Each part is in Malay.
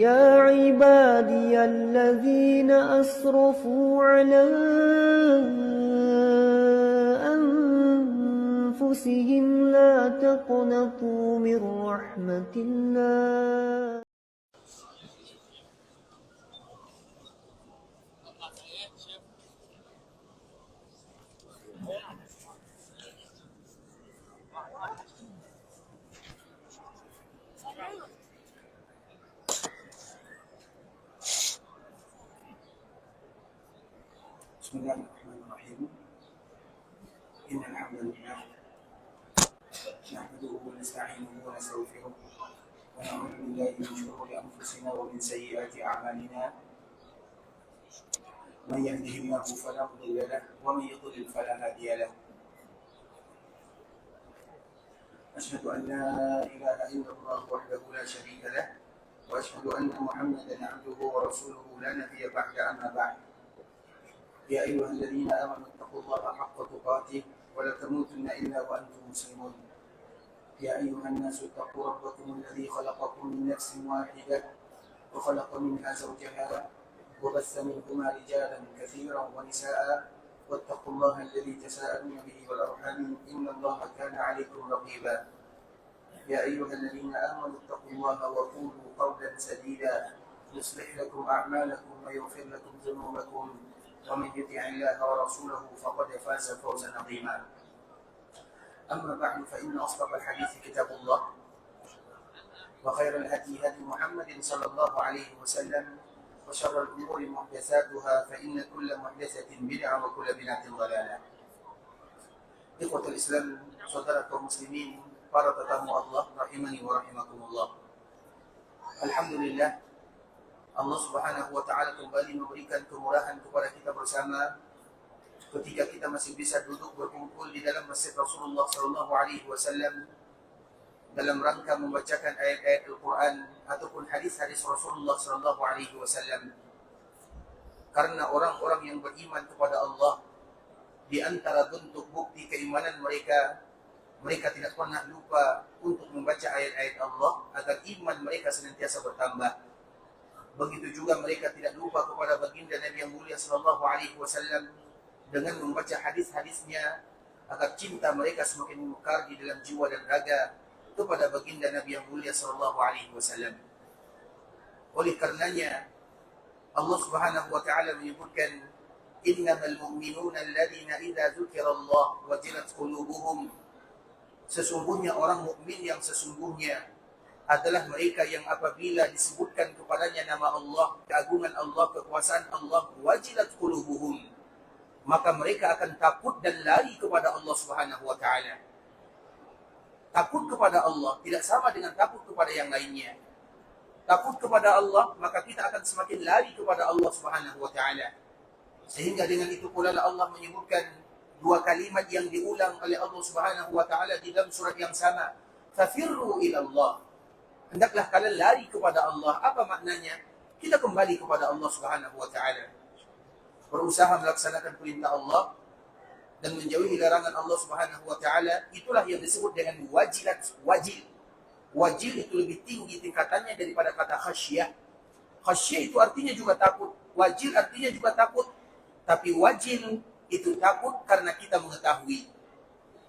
يا عبادي الذين أسرفوا على أنفسهم لا تقنطوا من رحمة الله. بسم الله الرحمن الرحيم. إن الحمد لله نحمده ونستعينه ونستغفره ونعوذ بالله من شرور أنفسنا ومن سيئات أعمالنا. من يهده الله فلا مضل له ومن يضلل فلا هادي له. أشهد أن لا إله إلا الله وحده لا شريك له وأشهد أن محمدا عبده ورسوله لا نبي بعد. أما بعد، يا أيها الذين آمنوا اتقوا الله حق تقاته ولا تموتن إلا وأنتم مسلمون. يا أيها الناس اتقوا ربكم الذي خلقكم من نفس واحدة وخلق منها زوجها وبث منهما رجالا كثيرا ونساء واتقوا الله الذي تساءلون به والأرحام إن الله كان عليكم رقيبا. يا أيها الذين آمنوا اتقوا الله وقولوا قولا سديدا يصلح لكم أعمالكم ويغفر لكم ذنوبكم ومن يطع الله ورسوله فقد فاز فوزا عظيما. أما بعد، فإن أصدق الحديث كتاب الله وخير الهدي هدي محمد صلى الله عليه وسلم وشر الأمور محدثاتها فإن كل محدثة بدعة وكل بدعة ضلالة. إخوة الإسلام، saudara kaum muslimin, para tetamu Allah rahimani wa rahimakumullah. Alhamdulillah, Allah Subhanahu wa Ta'ala kembali memberikan kemurahan kepada kita bersama ketika kita masih bisa duduk berkumpul di dalam masjid Rasulullah Sallallahu Alaihi Wasallam dalam rangka membacakan ayat-ayat Al-Quran ataupun hadis-hadis Rasulullah Sallallahu Alaihi Wasallam. Karena orang-orang yang beriman kepada Allah, di antara bentuk bukti keimanan mereka, mereka tidak pernah lupa untuk membaca ayat-ayat Allah agar iman mereka senantiasa bertambah. Begitu juga mereka tidak lupa kepada baginda Nabi yang mulia Sallallahu Alaihi Wasallam dengan membaca hadis-hadisnya agar cinta mereka semakin mekar di dalam jiwa dan raga kepada baginda Nabi yang mulia Sallallahu Alaihi Wasallam. Oleh karenanya Allah Subhanahu wa Ta'ala menyebutkan, innamal mu'minuna alladhina idza dzukirallah wajilat qulubuhum. Sesungguhnya orang mukmin yang sesungguhnya adalah mereka yang apabila disebutkan kepadanya nama Allah, keagungan Allah, kekuasaan Allah, wajilat qulubuhum, maka mereka akan takut dan lari kepada Allah Subhanahu wa Ta'ala. Takut kepada Allah tidak sama dengan takut kepada yang lainnya. Takut kepada Allah, maka kita akan semakin lari kepada Allah Subhanahu wa Ta'ala. Sehingga dengan itu pula Allah menyebutkan dua kalimat yang diulang oleh Allah Subhanahu wa Ta'ala di dalam surat yang sama. Fafirru ila Allah. Hendaklah kalian lari kepada Allah. Apa maknanya? Kita kembali kepada Allah Subhanahu wa Ta'ala. Berusaha melaksanakan perintah Allah dan menjauhi larangan Allah Subhanahu wa Ta'ala. Itulah yang disebut dengan wajilat, wajil. Wajil itu lebih tinggi tingkatannya daripada kata khasyah. Khasyah itu artinya juga takut. Wajil artinya juga takut. Tapi wajil itu takut karena kita mengetahui.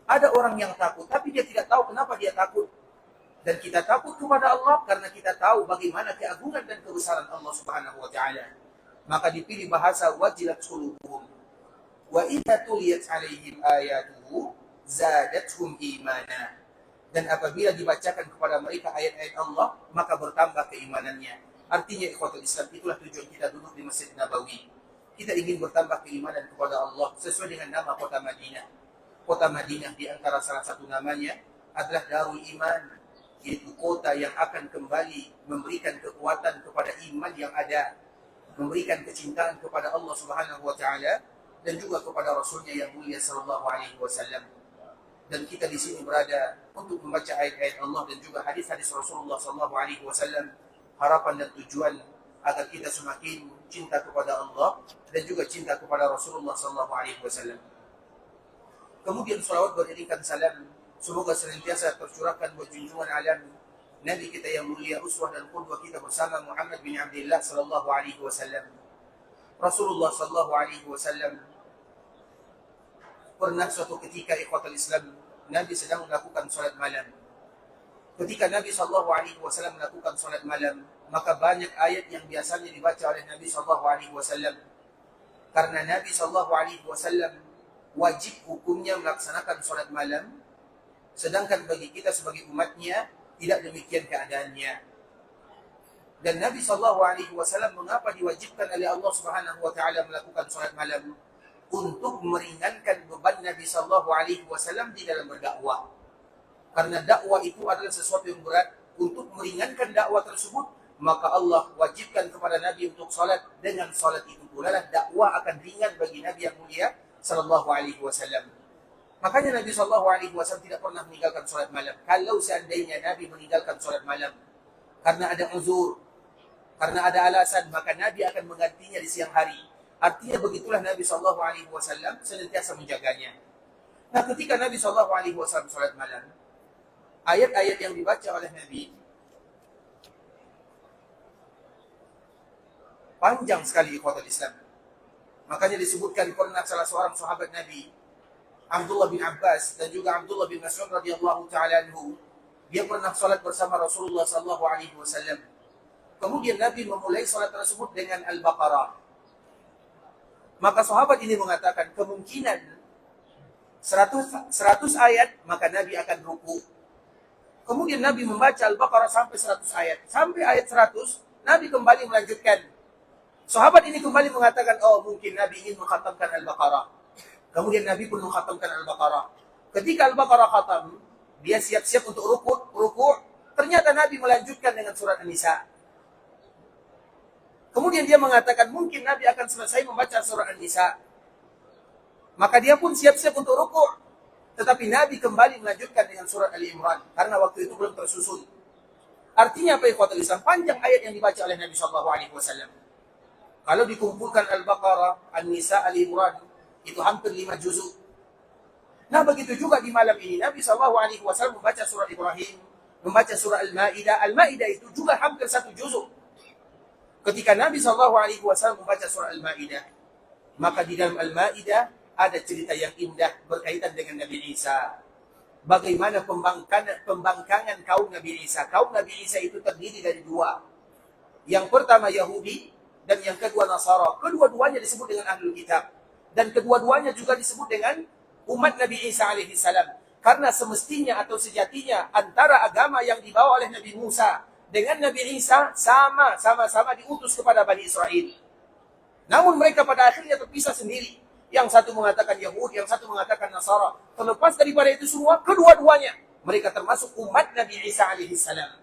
Ada orang yang takut, tapi dia tidak tahu kenapa dia takut. Dan kita takut kepada Allah karena kita tahu bagaimana keagungan dan kebesaran Allah Subhanahu wa Ta'ala. Maka dipilih bahasa wajilat qulubuhum. Wa idza tuliyat 'alaihim ayatuhu zadatuhum imana. Dan apabila dibacakan kepada mereka ayat-ayat Allah, maka bertambah keimanannya. Artinya ikhwatul Islam, itulah tujuan kita duduk di Masjid Nabawi. Kita ingin bertambah keimanan kepada Allah sesuai dengan nama kota Madinah. Kota Madinah di antara salah satu namanya adalah Darul Iman, yaitu kota yang akan kembali memberikan kekuatan kepada iman yang ada, memberikan kecintaan kepada Allah Subhanahu wa Ta'ala dan juga kepada Rasulnya yang mulia Sallallahu Alaihi Wasallam. Dan kita di sini berada untuk membaca ayat-ayat Allah dan juga hadis-hadis Rasulullah Sallallahu Alaihi Wasallam. Harapan dan tujuan agar kita semakin cinta kepada Allah dan juga cinta kepada Rasulullah Sallallahu Alaihi Wasallam. Kemudian salawat beriringkan salam semoga senantiasa tercurahkan buat junjungan alam Nabi kita yang mulia, uswah dan qudwah kita bersama Muhammad bin Abdullah sallallahu alaihi wasallam. Rasulullah sallallahu alaihi wasallam pernah suatu ketika ikhwatul Islam, Nabi sedang melakukan salat malam. Ketika Nabi sallallahu alaihi wasallam melakukan salat malam, maka banyak ayat yang biasanya dibaca oleh Nabi sallallahu alaihi wasallam. Karena Nabi sallallahu alaihi wasallam wajib hukumnya melaksanakan salat malam, sedangkan bagi kita sebagai umatnya tidak demikian keadaannya. Dan Nabi sallallahu alaihi wasallam mengapa diwajibkan oleh Allah Subhanahu wa taala melakukan salat malam? Untuk meringankan beban Nabi sallallahu alaihi wasallam di dalam berdakwah. Karena dakwah itu adalah sesuatu yang berat. Untuk meringankan dakwah tersebut, maka Allah wajibkan kepada Nabi untuk salat. Dengan salat itu pula lah dakwah akan ringan bagi Nabi yang mulia sallallahu alaihi wasallam. Makanya Nabi sallallahu alaihi wasallam tidak pernah meninggalkan salat malam. Kalau seandainya Nabi meninggalkan salat malam karena ada uzur, karena ada alasan, maka Nabi akan menggantinya di siang hari. Artinya begitulah Nabi sallallahu alaihi wasallam senantiasa menjaganya. Nah, ketika Nabi sallallahu alaihi wasallam salat malam, ayat-ayat yang dibaca oleh Nabi panjang sekali ikhwatul Islam. Makanya disebutkan pernah salah seorang sahabat Nabi, Abdullah bin Abbas dan juga Abdullah bin Mas'ud radhiyallahu taala anhu, dia pernah salat bersama Rasulullah sallallahu alaihi wasallam. Kemudian Nabi memulai salat tersebut dengan Al-Baqarah. Maka sahabat ini mengatakan kemungkinan 100 ayat maka Nabi akan ruku. Kemudian Nabi membaca Al-Baqarah sampai 100 ayat. Sampai ayat 100 Nabi kembali melanjutkan. Sahabat ini kembali mengatakan, oh mungkin Nabi ingin mengkhatamkan Al-Baqarah. Kemudian Nabi pun mengkhatamkan Al-Baqarah. Ketika Al-Baqarah khatam, dia siap-siap untuk ruku'. Ternyata Nabi melanjutkan dengan surat An-Nisa. Kemudian dia mengatakan, mungkin Nabi akan selesai membaca surat An-Nisa. Maka dia pun siap-siap untuk ruku'. Tetapi Nabi kembali melanjutkan dengan surat Ali Imran. Karena waktu itu belum tersusun. Artinya apa ikhwatul Islam? Panjang ayat yang dibaca oleh Nabi SAW. Kalau dikumpulkan Al-Baqarah, An-Nisa, Ali Imran, itu hampir 5 juzuk. Nah, begitu juga di malam ini. Nabi SAW membaca surah Ibrahim, membaca surah Al-Ma'idah. Al-Ma'idah itu juga hampir 1 juzuk. Ketika Nabi SAW membaca surah Al-Ma'idah, maka di dalam Al-Ma'idah ada cerita yang indah berkaitan dengan Nabi Isa. Bagaimana pembangkangan kaum Nabi Isa. Kaum Nabi Isa itu terdiri dari 2. Yang pertama Yahudi, dan yang kedua Nasara. Kedua-duanya disebut dengan Ahlul Kitab. Dan kedua-duanya juga disebut dengan umat Nabi Isa alaihissalam. Karena semestinya atau sejatinya antara agama yang dibawa oleh Nabi Musa dengan Nabi Isa sama-sama diutus kepada Bani Israel. Namun mereka pada akhirnya terpisah sendiri. Yang satu mengatakan Yahudi, yang satu mengatakan Nasara. Terlepas daripada itu semua, kedua-duanya mereka termasuk umat Nabi Isa alaihissalam.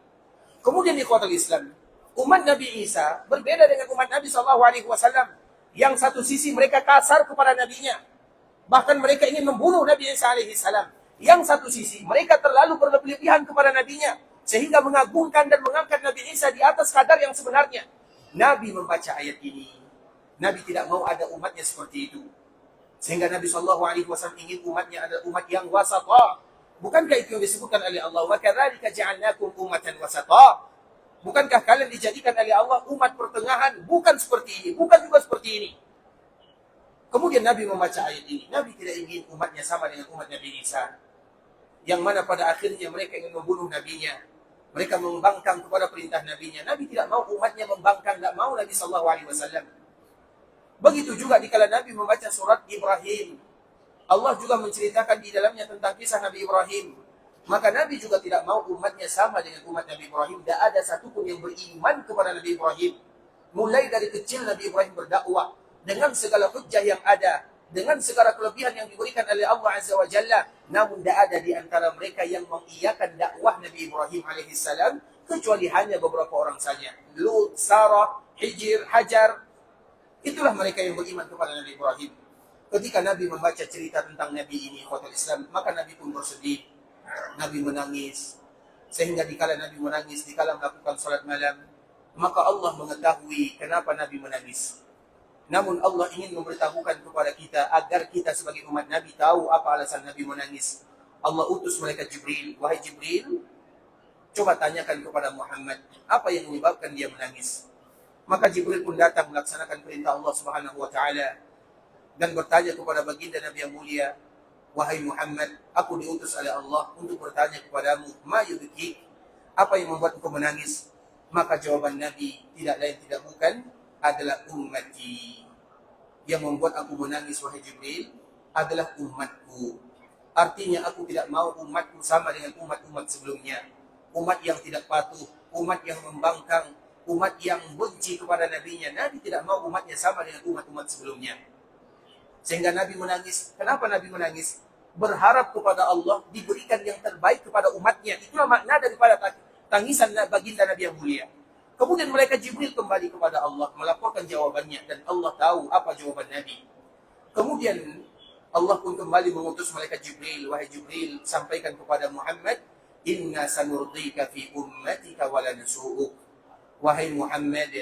Kemudian di ikhwatul Islam, umat Nabi Isa berbeda dengan umat Nabi SAW. Yang satu sisi mereka kasar kepada nabinya. Bahkan mereka ingin membunuh Nabi Isa alaihissalam. Yang satu sisi mereka terlalu berlebihan kepada nabinya. Sehingga mengagungkan dan mengangkat Nabi Isa di atas kadar yang sebenarnya. Nabi membaca ayat ini. Nabi tidak mau ada umatnya seperti itu. Sehingga Nabi SAW ingin umatnya adalah umat yang wasata. Bukankah itu yang disebutkan oleh Allah? Wa kadzalika ja'alnakum ummatan wasata. Bukankah kalian dijadikan oleh Allah umat pertengahan? Bukan seperti ini, bukan juga seperti ini. Kemudian Nabi membaca ayat ini. Nabi tidak ingin umatnya sama dengan umat Nabi Isa. Yang mana pada akhirnya mereka ingin membunuh nabinya. Mereka membangkang kepada perintah nabinya. Nabi tidak mau umatnya membangkang, tidak mau Nabi SAW. Begitu juga dikala Nabi membaca surat Ibrahim. Allah juga menceritakan di dalamnya tentang kisah Nabi Ibrahim. Maka Nabi juga tidak mau umatnya sama dengan umat Nabi Ibrahim. Tidak ada satupun yang beriman kepada Nabi Ibrahim. Mulai dari kecil Nabi Ibrahim berdakwah. Dengan segala hujjah yang ada. Dengan segala kelebihan yang diberikan oleh Allah Azza wa Jalla. Namun tidak ada di antara mereka yang mengiyakan dakwah Nabi Ibrahim alaihissalam. Kecuali hanya beberapa orang saja. Lut, Sarah, Hijir, Hajar. Itulah mereka yang beriman kepada Nabi Ibrahim. Ketika Nabi membaca cerita tentang Nabi ini, ikhwatul Islam, maka Nabi pun bersedih. Nabi menangis. Sehingga dikala Nabi menangis, dikala melakukan salat malam, maka Allah mengetahui kenapa Nabi menangis. Namun Allah ingin memberitahukan kepada kita agar kita sebagai umat Nabi tahu apa alasan Nabi menangis. Allah utus malaikat Jibril. Wahai Jibril, Coba tanyakan kepada Muhammad, apa yang menyebabkan dia menangis? Maka Jibril pun datang melaksanakan perintah Allah Subhanahu wa taala dan bertanya kepada baginda Nabi yang mulia, wahai Muhammad, aku diutus oleh Allah untuk bertanya kepadamu, ma yubki, apa yang membuat engkau menangis? Maka jawaban Nabi tidak lain tidak bukan adalah ummati. Yang membuat aku menangis, wahai Jibril, adalah umatku. Artinya aku tidak mau umatku sama dengan umat-umat sebelumnya. Umat yang tidak patuh, umat yang membangkang, umat yang benci kepada nabinya. Nabi tidak mau umatnya sama dengan umat-umat sebelumnya. Sehingga Nabi menangis. Kenapa Nabi menangis? Berharap kepada Allah diberikan yang terbaik kepada umatnya. Itulah makna daripada tangisan baginda Nabi yang mulia. Kemudian malaikat Jibril kembali kepada Allah, melaporkan jawabannya. Dan Allah tahu apa jawaban Nabi. Kemudian Allah pun kembali mengutus malaikat Jibril. Wahai Jibril, sampaikan kepada Muhammad, inna sanurdika fi ummatika wala nasu'uk. Wahai Muhammad,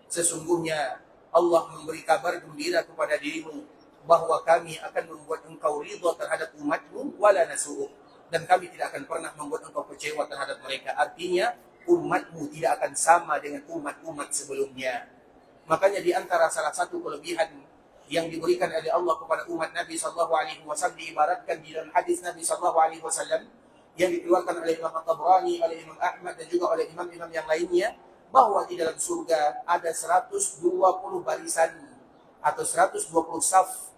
sesungguhnya Allah memberi kabar gembira kepada dirimu bahwa kami akan membuat engkau ridha terhadap umatmu wala nasu'uk, dan kami tidak akan pernah membuat engkau kecewa terhadap mereka. Artinya umatmu tidak akan sama dengan umat-umat sebelumnya. Makanya di antara salah satu kelebihan yang diberikan oleh Allah kepada umat Nabi SAW diibaratkan di dalam hadis Nabi SAW yang dikeluarkan oleh Imam At-Tabrani, oleh Imam Ahmad dan juga oleh imam-imam yang lainnya, bahwa di dalam surga ada 120 barisan atau 120 saf,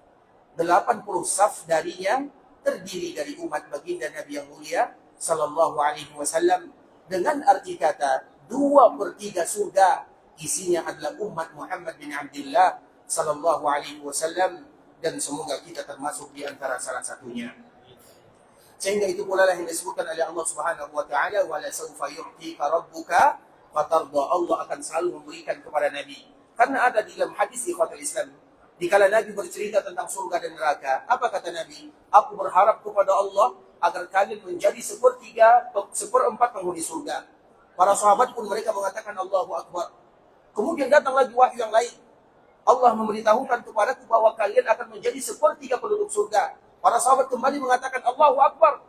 80 saf darinya terdiri dari umat baginda Nabi yang mulia sallallahu alaihi wasallam, dengan arti kata 2/3 surga isinya adalah umat Muhammad bin Abdullah sallallahu alaihi wasallam, dan semoga kita termasuk di antara salah satunya. Sehingga itu pula lah yang disebutkan oleh Allah Subhanahu wa taala, wala sawfa yu'tika rabbuka fatarda. Allah akan selalu memberikan kepada Nabi. Karena ada di dalam hadis ikhwatul Islam, dikala Nabi bercerita tentang surga dan neraka, apa kata Nabi? Aku berharap kepada Allah agar kalian menjadi 1/4 penghuni surga. Para sahabat pun mereka mengatakan Allahu Akbar. Kemudian datang lagi wahyu yang lain. Allah memberitahukan kepadaku bahwa kalian akan menjadi 1/3 penduduk surga. Para sahabat kembali mengatakan Allahu Akbar.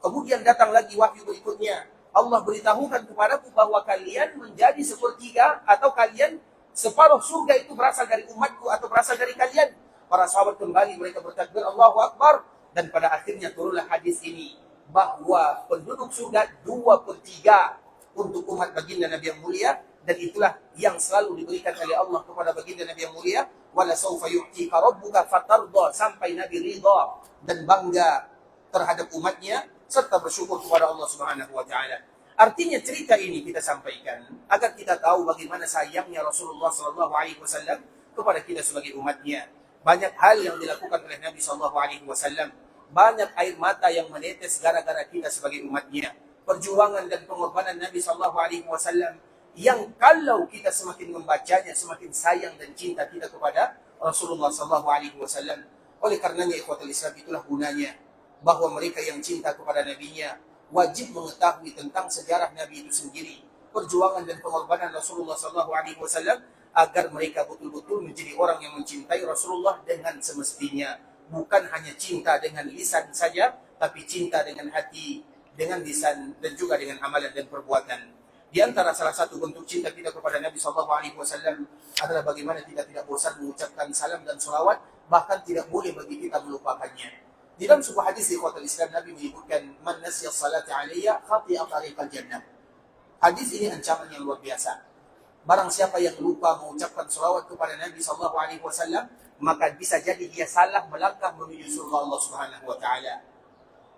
Kemudian datang lagi wahyu berikutnya. Allah beritahukan kepadaku bahwa kalian menjadi 1/3 atau kalian separuh surga itu berasal dari umatku atau berasal dari kalian. Para sahabat kembali mereka bertakbir Allahu Akbar, dan pada akhirnya turunlah hadis ini bahwa penduduk surga 2/3 untuk umat baginda Nabi yang mulia, dan itulah yang selalu diberikan oleh Allah kepada baginda Nabi yang mulia, wala sawfa yu'tika rabbuka fatarda, sampai Nabi ridha dan bangga terhadap umatnya serta bersyukur kepada Allah Subhanahu wa taala. Artinya cerita ini kita sampaikan agar kita tahu bagaimana sayangnya Rasulullah sallallahu alaihi wasallam kepada kita sebagai umatnya. Banyak hal yang dilakukan oleh Nabi sallallahu alaihi wasallam, banyak air mata yang menetes gara-gara kita sebagai umatnya. Perjuangan dan pengorbanan Nabi sallallahu alaihi wasallam yang kalau kita semakin membacanya, semakin sayang dan cinta kita kepada Rasulullah sallallahu alaihi wasallam. Oleh karenanya ikhwatul Islam, itulah gunanya bahwa mereka yang cinta kepada nabinya wajib mengetahui tentang sejarah Nabi itu sendiri, perjuangan dan pengorbanan Rasulullah sallallahu alaihi wasallam, agar mereka betul-betul menjadi orang yang mencintai Rasulullah dengan semestinya, bukan hanya cinta dengan lisan saja, tapi cinta dengan hati, dengan lisan dan juga dengan amalan dan perbuatan. Di antara salah satu bentuk cinta kita kepada Nabi sallallahu alaihi wasallam adalah bagaimana kita tidak bosan mengucapkan salam dan salawat, bahkan tidak boleh bagi kita melupakannya. Di dalam sebuah hadis ikhwatul Islam, Nabi menyebutkan man nasiya salati alayya khati'a tariqal jannah. Hadis ini ancaman yang luar biasa. Barang siapa yang lupa mengucapkan salawat kepada Nabi sallallahu alaihi wasallam, maka bisa jadi dia salah melangkah menuju surga Allah Subhanahu wa taala.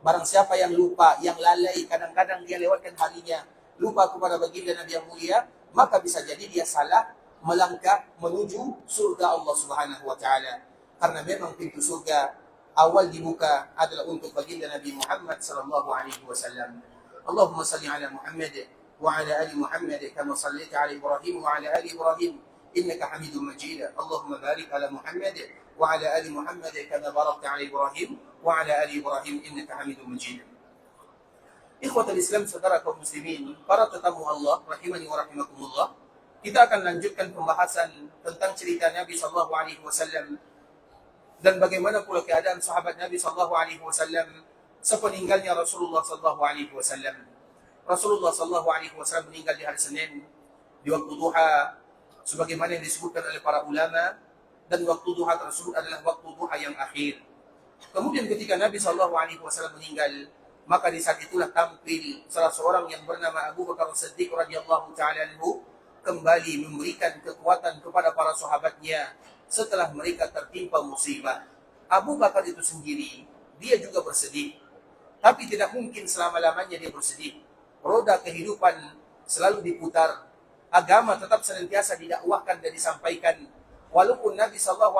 Barang siapa yang lupa, yang lalai, kadang-kadang dia lewatkan harinya, lupa kepada baginda Nabi yang mulia, maka bisa jadi dia salah melangkah menuju surga Allah Subhanahu wa taala. Karena memang pintu surga awal dibuka adalah untuk baginda Nabi Muhammad sallallahu alaihi wasallam. Allahumma salli ala Muhammad wa ala ali Muhammad kama sallaita ala Ibrahim wa ala ali Ibrahim innaka Hamidum Majid. Allahumma barik ala Muhammad wa ala ali Muhammad kama barakta ala Ibrahim wa ala ali Ibrahim innaka Hamidum Majid. Ikhwatul Islam, saudara kaum muslimin, para tetamu Allah rahimani wa rahimakumullah, kita akan lanjutkan pembahasan tentang cerita Nabi sallallahu alaihi wasallam dan bagaimana pula keadaan sahabat Nabi sallallahu alaihi wasallam sepeninggalnya Rasulullah sallallahu alaihi wasallam. Rasulullah SAW meninggal di hari Senin di waktu duha, sebagaimana yang disebutkan oleh para ulama, dan waktu duha tersebut adalah waktu duha yang akhir. Kemudian ketika Nabi SAW meninggal, maka di saat itulah tampil salah seorang yang bernama Abu Bakar As-Siddiq radhiyallahu ta'ala anhu, kembali memberikan kekuatan kepada para sahabatnya setelah mereka tertimpa musibah. Abu Bakar itu sendiri, dia juga bersedih. Tapi tidak mungkin selama-lamanya dia bersedih. Roda kehidupan selalu diputar. Agama tetap senantiasa didakwahkan dan disampaikan. Walaupun Nabi SAW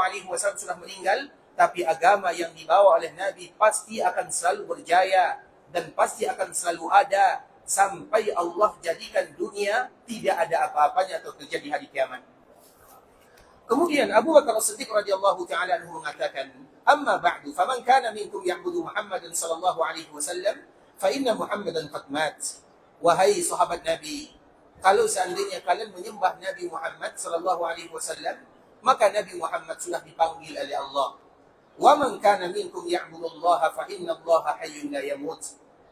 sudah meninggal, tapi agama yang dibawa oleh Nabi pasti akan selalu berjaya dan pasti akan selalu ada sampai Allah jadikan dunia tidak ada apa-apanya atau terjadi hari kiamat. Kemudian Abu Bakar As-Siddiq radhiyallahu ta'ala anhu mengatakan, "Amma ba'du, faman kana minkum ya'budu Muhammadan sallallahu alaihi wasallam, fa inna Muhammadan qad mat." Wahai sahabat Nabi, kalau seandainya kalian menyembah Nabi Muhammad sallallahu alaihi wasallam, maka Nabi Muhammad sudah dipanggil oleh Allah. "Wa man kana minkum ya'budu Allah, fa inna Allah hayyun la yamut."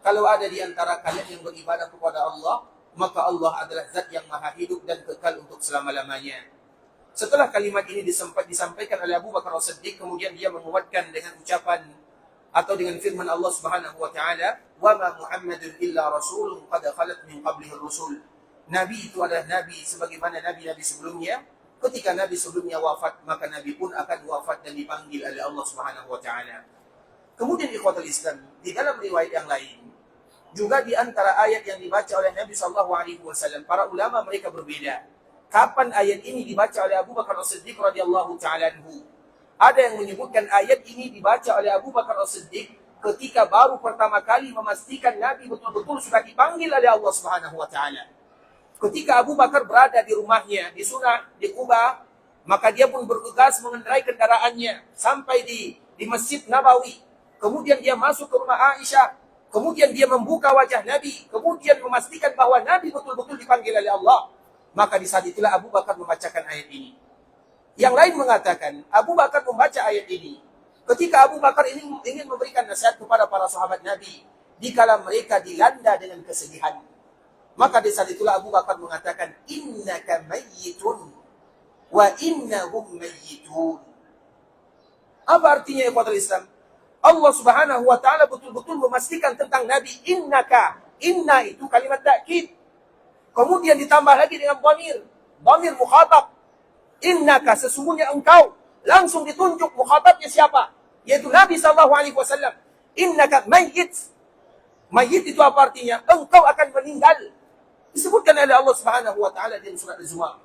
Kalau ada di antara kalian yang beribadah kepada Allah, maka Allah adalah zat yang maha hidup dan kekal untuk selama-lamanya. Setelah kalimat ini disampaikan oleh Abu Bakar As-Siddiq, kemudian dia menguatkan dengan ucapan atau dengan firman Allah Subhanahu wa taala, "Wa ma Muhammadun illa rasulun qad khalat min qablihi ar-rusul." Nabi itu adalah nabi sebagaimana nabi-nabi sebelumnya. Ketika nabi sebelumnya wafat, maka nabi pun akan wafat dan dipanggil oleh Allah Subhanahu wa taala. Kemudian ikhwatul Islam, di dalam riwayat yang lain, juga di antara ayat yang dibaca oleh Nabi sallallahu alaihi wasallam, para ulama mereka berbeda. Kapan ayat ini dibaca oleh Abu Bakar As-Siddiq radhiyallahu ta'ala anhu? Ada yang menyebutkan ayat ini dibaca oleh Abu Bakar As-Siddiq ketika baru pertama kali memastikan Nabi betul-betul sudah dipanggil oleh Allah Subhanahu wa taala. Ketika Abu Bakar berada di rumahnya di Sunah di Quba, maka dia pun bergegas mengendarai kendaraannya sampai di Masjid Nabawi. Kemudian dia masuk ke rumah Aisyah. Kemudian dia membuka wajah Nabi. Kemudian memastikan bahwa Nabi betul-betul dipanggil oleh Allah. Maka di saat itulah Abu Bakar membacakan ayat ini. Yang lain mengatakan, Abu Bakar membaca ayat ini ketika Abu Bakar ini ingin memberikan nasihat kepada para sahabat Nabi dikala mereka dilanda dengan kesedihan. Maka di saat itulah Abu Bakar mengatakan, "Innaka mayyitun wa innahum mayyitun." Apa artinya ikhwatul Islam? Allah Subhanahu wa taala betul-betul memastikan tentang Nabi, innaka. Inna itu kalimat takkid. Kemudian ditambah lagi dengan dhamir mukhatab. Innaka, sesungguhnya engkau. Langsung ditunjuk mukhatabnya siapa? Yaitu Nabi SAW. Innaka mayyit. Mayyit itu apa artinya? Engkau akan meninggal. Disebutkan oleh Allah Subhanahu wa taala dalam surat Az-Zumar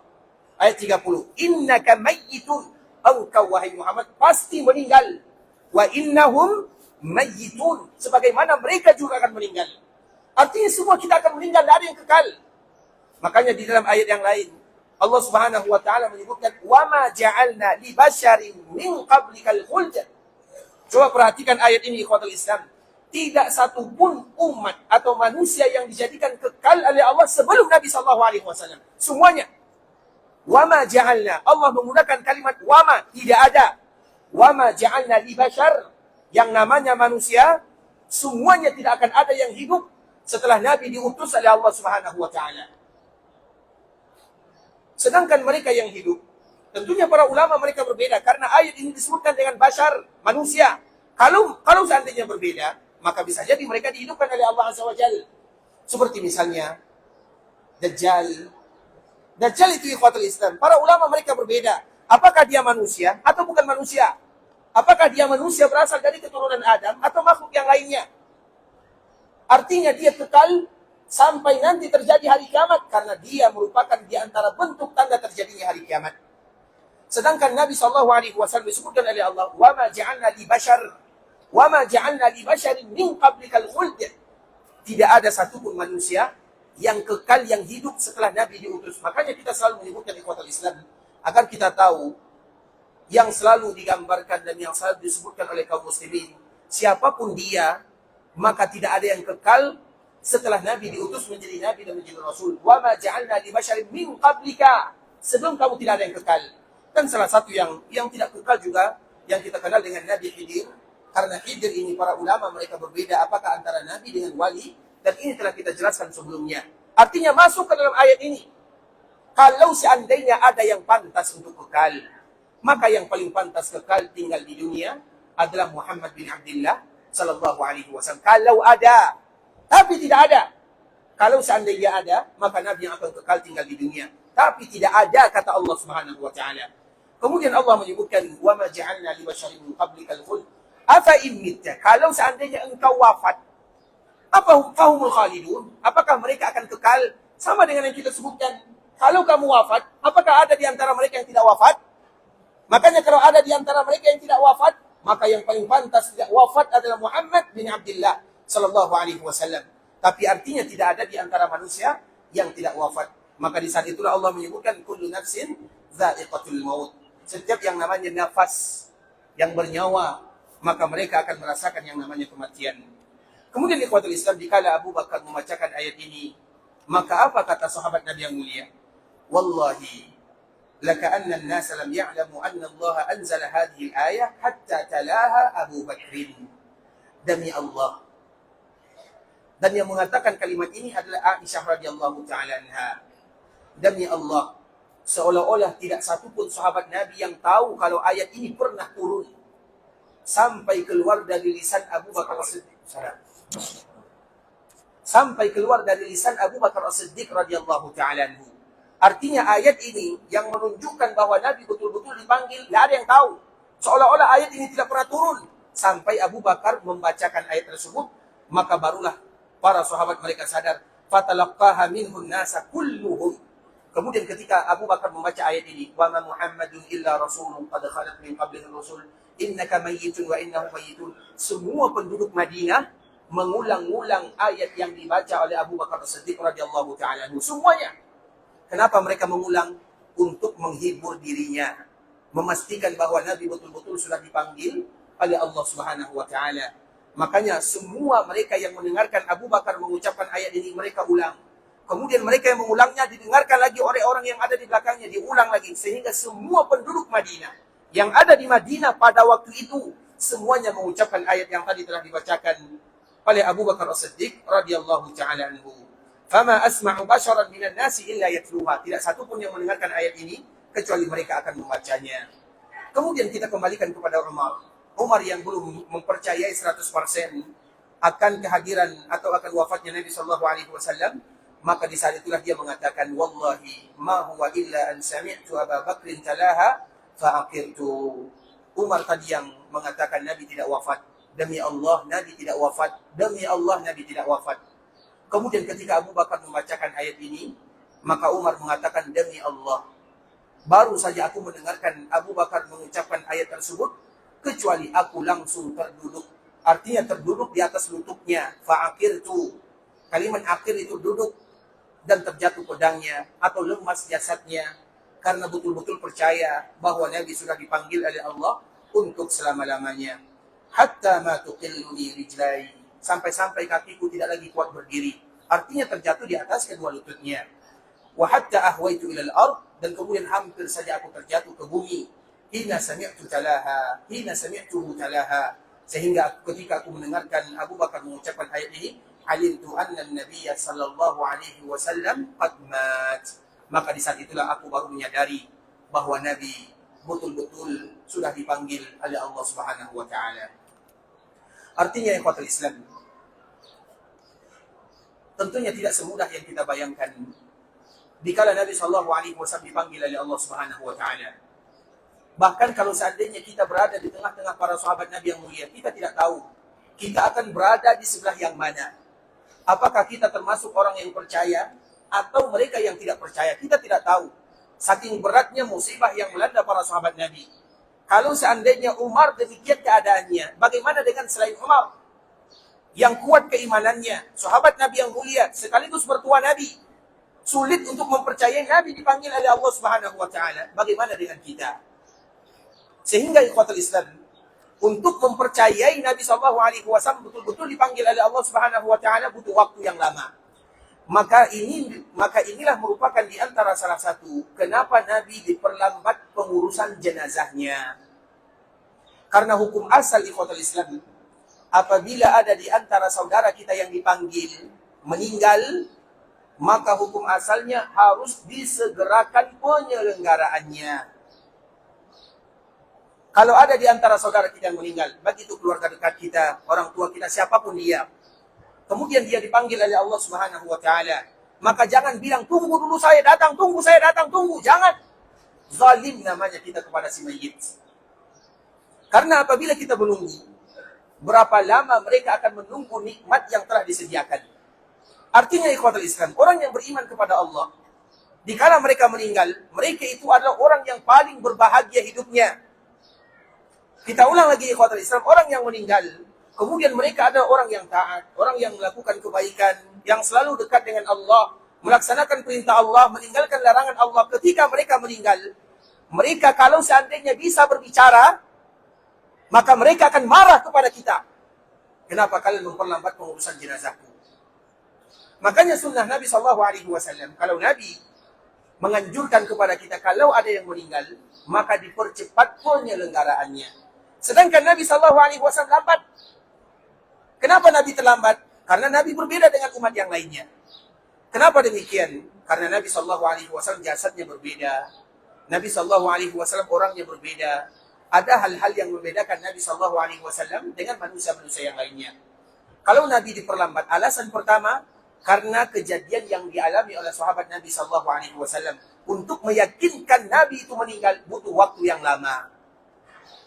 ayat 30. Innaka mayyitun. Engkau wahai Muhammad pasti meninggal. Wa innahum mayyitun. Sebagaimana mereka juga akan meninggal. Artinya semua kita akan meninggal, tidak ada yang kekal. Makanya di dalam ayat yang lain Allah Subhanahu wa taala menyebutkan, "Wa ma ja'alna li basyarin min qablikal khuld." Coba perhatikan ayat ini ikhwatul Islam. Tidak satu pun umat atau manusia yang dijadikan kekal oleh Allah sebelum Nabi sallallahu alaihi wasallam. Semuanya. Wa ma ja'alna. Allah menggunakan kalimat wa ma, tidak ada. Wa ma ja'alna li basyar, yang namanya manusia semuanya tidak akan ada yang hidup setelah Nabi diutus oleh Allah Subhanahu wa taala. Sedangkan mereka yang hidup, tentunya para ulama mereka berbeda karena ayat ini disebutkan dengan basyar, manusia. Kalau seandainya berbeda, maka bisa jadi mereka dihidupkan oleh Allah Azza wa Jalla. Seperti misalnya Dajjal. Dajjal itu ikhwatul Islam. Para ulama mereka berbeda. Apakah dia manusia atau bukan manusia? Apakah dia manusia berasal dari keturunan Adam atau makhluk yang lainnya? Artinya dia kekal sampai nanti terjadi hari kiamat karena dia merupakan di antara bentuk tanda terjadinya hari kiamat. Sedangkan Nabi SAW disebutkan oleh Allah, "Wa ma ja'alna li basyarin min qablikal khuld." Tidak ada satupun manusia yang kekal yang hidup setelah Nabi diutus. Makanya kita selalu menyebutkan ikhwatul Islam agar kita tahu yang selalu digambarkan dan yang selalu disebutkan oleh kaum muslimin, siapapun dia, maka tidak ada yang kekal setelah Nabi diutus menjadi Nabi dan menjadi Rasul. Wa ma ja'alna li basyarin min qablika. Sebelum kamu tidak ada yang kekal. Dan salah satu yang tidak kekal juga, yang kita kenal dengan Nabi Khidir. Karena Khidir ini para ulama mereka berbeda apakah antara Nabi dengan wali Dan ini telah kita jelaskan sebelumnya. Artinya masuk ke dalam ayat ini. Kalau seandainya ada yang pantas untuk kekal, maka yang paling pantas kekal tinggal di dunia adalah Muhammad bin Abdullah sallallahu alaihi wasallam. Kalau ada, tapi tidak ada. Kalau seandainya ada, maka Nabi yang akan kekal tinggal di dunia. Tapi tidak ada, kata Allah Subhanahu wa taala. Kemudian Allah menyebutkan, "Wa ma ja'alna li basharin min qablikal khuld afa in mitta." Kalau seandainya engkau wafat, apa fahumul khalidun? Apakah mereka akan kekal? Sama dengan yang kita sebutkan. Kalau kamu wafat, apakah ada di antara mereka yang tidak wafat? Makanya kalau ada di antara mereka yang tidak wafat, maka yang paling pantas tidak wafat adalah Muhammad bin Abdullah sallallahu alaihi wasallam. Tapi artinya tidak ada di antara manusia yang tidak wafat. Maka di saat itulah Allah menyebutkan kullu nafsin dha'iqatul maut. Setiap yang namanya nafas yang bernyawa, maka mereka akan merasakan yang namanya kematian. Kemudian ikhwatul Islam, dikala Abu Bakar membacakan ayat ini, maka apa kata sahabat Nabi yang mulia? Wallahi laka'anna an-nas lam ya'lamu anna Allah anzala hadhihi al-ayah hatta talaha Abu Bakrin. Demi Allah. Dan yang mengatakan kalimat ini adalah Aisyah radhiyallahu taala anha. Demi Allah, seolah-olah tidak satu pun sahabat Nabi yang tahu kalau ayat ini pernah turun sampai keluar dari lisan Abu Bakar As-Siddiq. Sampai keluar dari lisan Abu Bakar As-Siddiq radhiyallahu taala anhu. Artinya ayat ini yang menunjukkan bahwa Nabi betul-betul dipanggil, tidak ada yang tahu. Seolah-olah ayat ini tidak pernah turun sampai Abu Bakar membacakan ayat tersebut, maka barulah para sahabat mereka sadar. Fatalaqaha minhun nasa kulluhum. Kemudian ketika Abu Bakar membaca ayat ini, wa ma Muhammadun illa rasulun qad khalat min qablihi rusul innaka mayyitun wa innahum mayyitun. Semua penduduk Madinah mengulang-ulang ayat yang dibaca oleh Abu Bakar As-Siddiq radhiyallahu taala anhu. Semuanya. Kenapa mereka mengulang? Untuk menghibur dirinya, memastikan bahwa Nabi betul-betul sudah dipanggil oleh Allah Subhanahu wa taala. Makanya semua mereka yang mendengarkan Abu Bakar mengucapkan ayat ini, mereka ulang. Kemudian mereka yang mengulangnya didengarkan lagi oleh orang yang ada di belakangnya, diulang lagi. Sehingga semua penduduk Madinah yang ada di Madinah pada waktu itu, semuanya mengucapkan ayat yang tadi telah dibacakan oleh Abu Bakar As-Siddiq radhiyallahu ta'ala anhu. Fama asma'u basharan minan nasi illa yatluha. Tidak satu pun yang mendengarkan ayat ini, kecuali mereka akan membacanya. Kemudian kita kembalikan kepada Umar. Umar yang belum mempercayai 100% akan kehadiran atau akan wafatnya Nabi SAW, maka di saat itulah dia mengatakan, wallahi ma huwa illa an sami'tu Abu Bakrin talaha fa'aqirtu. Umar tadi yang mengatakan Nabi tidak wafat. Demi Allah Nabi tidak wafat. Demi Allah Nabi tidak wafat. Kemudian ketika Abu Bakar membacakan ayat ini, maka Umar mengatakan, demi Allah, baru saja aku mendengarkan Abu Bakar mengucapkan ayat tersebut, kecuali aku langsung terduduk. Artinya terduduk di atas lututnya. Fa'aqirtu. Kalimat akhir itu duduk dan terjatuh pedangnya atau lemas jasadnya karena betul-betul percaya bahwa Nabi sudah dipanggil oleh Allah untuk selama-lamanya. Hatta ma tuqilluni rijlai. Sampai-sampai kakiku tidak lagi kuat berdiri. Artinya terjatuh di atas kedua lututnya. Wa hatta ahwaitu ilal ard. Dan kemudian hampir saja aku terjatuh ke bumi. Hina sami'tu talaha. Hina sami'tuhu talaha. Sehingga ketika aku mendengarkan Abu Bakar mengucapkan ayat ini, alimtu anna an-nabiyya sallallahu alaihi wasallam qad mat. Maka di saat itulah aku baru menyadari bahwa Nabi betul-betul sudah dipanggil oleh Allah Subhanahu wa taala. Artinya ikhwatul Islam, tentunya tidak semudah yang kita bayangkan dikala Nabi sallallahu alaihi wasallam dipanggil oleh Allah Subhanahu wa taala. Bahkan kalau seandainya kita berada di tengah-tengah para sahabat Nabi yang mulia, kita tidak tahu kita akan berada di sebelah yang mana. Apakah kita termasuk orang yang percaya atau mereka yang tidak percaya? Kita tidak tahu. Saking beratnya musibah yang melanda para sahabat Nabi. Kalau seandainya Umar demikian keadaannya, bagaimana dengan selain Umar? Yang kuat keimanannya, sahabat Nabi yang mulia, sekaligus mertua Nabi. Sulit untuk mempercayai Nabi dipanggil oleh Allah Subhanahu wa taala. Bagaimana dengan kita? Sehingga ikhwatul Islam, untuk mempercayai Nabi SAW betul-betul dipanggil oleh Allah Subhanahu wa taala butuh waktu yang lama. Maka inilah merupakan di antara salah satu kenapa Nabi diperlambat pengurusan jenazahnya. Karena hukum asal ikhwatul Islam, apabila ada di antara saudara kita yang dipanggil, meninggal, maka hukum asalnya harus disegerakan penyelenggaraannya. Kalau ada di antara saudara kita yang meninggal, baik itu keluarga dekat kita, orang tua kita, siapapun dia, kemudian dia dipanggil oleh Allah Subhanahu wa taala, maka jangan bilang tunggu dulu saya datang, tunggu. Jangan. Zalim namanya kita kepada si mayit. Karena apabila kita menunggu, berapa lama mereka akan menunggu nikmat yang telah disediakan. Artinya ikhwatul Islam, orang yang beriman kepada Allah, dikala mereka meninggal, mereka itu adalah orang yang paling berbahagia hidupnya. Kita ulang lagi ikhwatul Islam, orang yang meninggal, kemudian mereka adalah orang yang taat, orang yang melakukan kebaikan, yang selalu dekat dengan Allah, melaksanakan perintah Allah, meninggalkan larangan Allah. Ketika mereka meninggal, mereka kalau seandainya bisa berbicara, maka mereka akan marah kepada kita. Kenapa kalian memperlambat pengurusan jenazahku? Makanya sunnah Nabi SAW, kalau Nabi menganjurkan kepada kita, kalau ada yang meninggal, maka dipercepat penyelenggaraannya. Sedangkan Nabi SAW lambat. Kenapa Nabi terlambat? Karena Nabi berbeda dengan umat yang lainnya. Kenapa demikian? Karena Nabi SAW jasadnya berbeda. Nabi SAW orangnya berbeda. Ada hal-hal yang membedakan Nabi SAW dengan manusia-manusia yang lainnya. Kalau Nabi diperlambat, alasan pertama, karena kejadian yang dialami oleh sahabat Nabi SAW. Untuk meyakinkan Nabi itu meninggal, butuh waktu yang lama.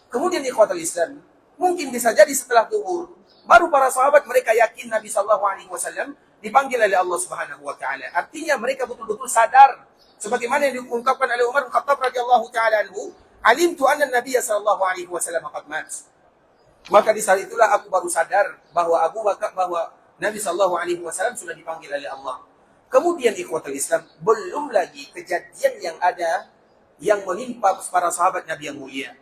Kemudian ikhwatul Islam, mungkin bisa jadi setelah zuhur, baru para sahabat mereka yakin Nabi SAW dipanggil oleh Allah Subhanahu wa taala. Artinya mereka betul-betul sadar, sebagaimana yang diungkapkan oleh Umar bin Khattab radhiyallahu taala anhu, alimtu anna Nabiy sallallahu alaihi wasallam qad mat. Maka di saat itulah aku baru sadar bahwa Nabi sallallahu alaihi wasallam sudah dipanggil oleh Allah. Kemudian ikhwatul Islam, belum lagi kejadian yang ada yang menimpa para sahabat Nabi yang mulia.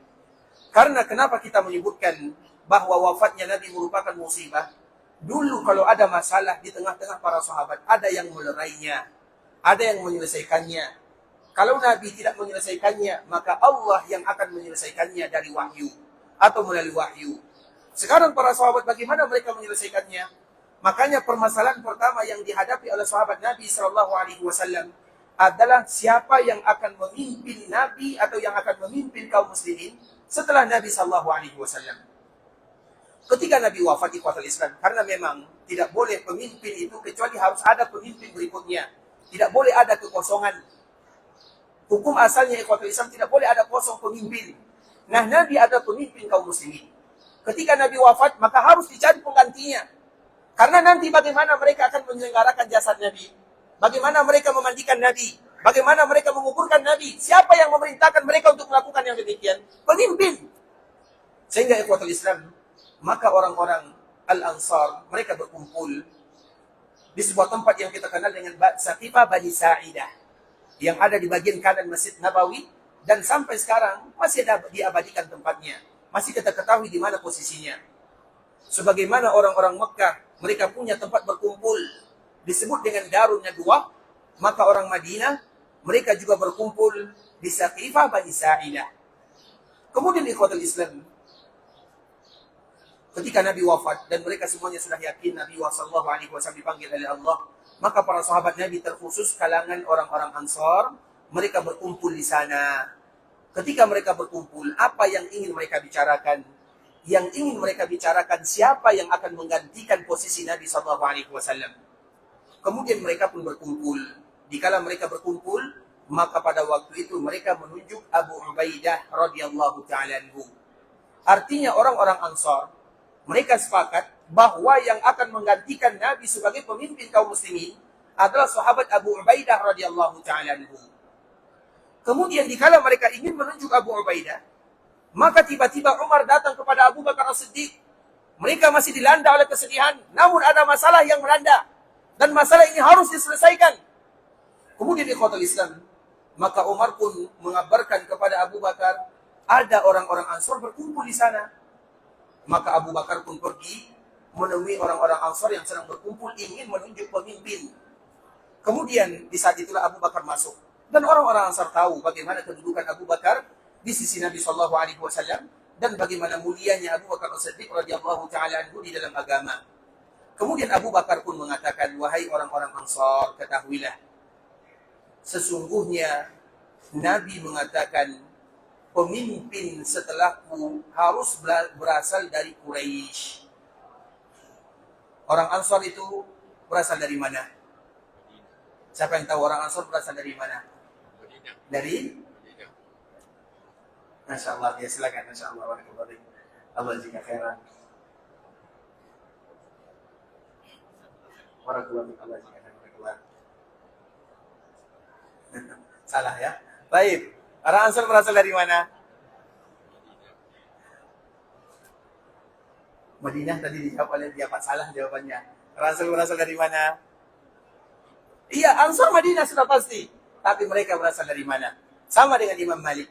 Karena kenapa kita menyebutkan bahwa wafatnya Nabi merupakan musibah? Dulu kalau ada masalah di tengah-tengah para sahabat, ada yang melerainya, ada yang menyelesaikannya. Kalau Nabi tidak menyelesaikannya, maka Allah yang akan menyelesaikannya dari wahyu atau melalui wahyu. Sekarang para sahabat bagaimana mereka menyelesaikannya? Makanya permasalahan pertama yang dihadapi oleh sahabat Nabi SAW adalah siapa yang akan memimpin Nabi atau yang akan memimpin kaum muslimin setelah Nabi SAW. Ketika Nabi wafat ikhwatul Islam, karena memang tidak boleh pemimpin itu kecuali harus ada pemimpin berikutnya. Tidak boleh ada kekosongan. Hukum asalnya ikhwatul Islam tidak boleh ada kosong pemimpin. Nah, Nabi adalah pemimpin kaum muslimin. Ketika Nabi wafat, maka harus dicari penggantinya. Karena nanti bagaimana mereka akan menyelenggarakan jasad Nabi? Bagaimana mereka memandikan Nabi? Bagaimana mereka menguburkan Nabi? Siapa yang memerintahkan mereka untuk melakukan yang demikian? Pemimpin. Sehingga ikhwatul Islam, maka orang-orang Al-Ansar, mereka berkumpul di sebuah tempat yang kita kenal dengan Saqifah Bani Sa'idah, yang ada di bagian kanan Masjid Nabawi, dan sampai sekarang masih ada diabadikan tempatnya. Masih kita ketahui di mana posisinya. Sebagaimana orang-orang Mekah, mereka punya tempat berkumpul, disebut dengan Darun Nadwah, maka orang Madinah, mereka juga berkumpul di Saqifah Bani Sa'idah. Kemudian ikhwatul Islam, ketika Nabi wafat dan mereka semuanya sudah yakin Nabi sallallahu alaihi wasallam dipanggil oleh Allah, maka para sahabat Nabi terkhusus kalangan orang-orang Ansar, mereka berkumpul di sana. Ketika mereka berkumpul, apa yang ingin mereka bicarakan? Yang ingin mereka bicarakan siapa yang akan menggantikan posisi Nabi sallallahu alaihi wasallam. Kemudian mereka pun berkumpul. Dikala mereka berkumpul, maka pada waktu itu mereka menunjuk Abu Ubaidah radhiyallahu ta'ala anhu. Artinya orang-orang Ansar, mereka sepakat bahwa yang akan menggantikan Nabi sebagai pemimpin kaum muslimin adalah sahabat Abu Ubaidah radhiyallahu ta'ala anhu. Kemudian dikala mereka ingin menunjuk Abu Ubaidah, maka tiba-tiba Umar datang kepada Abu Bakar As-Siddiq. Mereka masih dilanda oleh kesedihan, namun ada masalah yang melanda, dan masalah ini harus diselesaikan. Kemudian ikhwatul Islam, maka Umar pun mengabarkan kepada Abu Bakar, ada orang-orang Ansar berkumpul di sana. Maka Abu Bakar pun pergi menemui orang-orang Ansar yang sedang berkumpul ingin menunjuk pemimpin. Kemudian di saat itulah Abu Bakar masuk. Dan orang-orang Ansar tahu bagaimana kedudukan Abu Bakar di sisi Nabi SAW dan bagaimana mulianya Abu Bakar As-Siddiq radhiyallahu ta'ala anhu di dalam agama. Kemudian Abu Bakar pun mengatakan, wahai orang-orang Ansar, ketahuilah, sesungguhnya Nabi mengatakan, pemimpin setelahku harus berasal dari Quraisy. Orang Ansar itu berasal dari mana? Siapa yang tahu orang Ansar berasal dari mana? Dari? Masya Allah, ya silakan. Masya Allah, Allah jika khairan. Allah jika khairan. Salah ya. Baik. Orang Ansar berasal dari mana? Madinah tadi dijawab oleh dia, Pak. Salah jawabannya. Orang Ansar berasal dari mana? Iya, Ansar Madinah sudah pasti. Tapi mereka berasal dari mana? Sama dengan Imam Malik.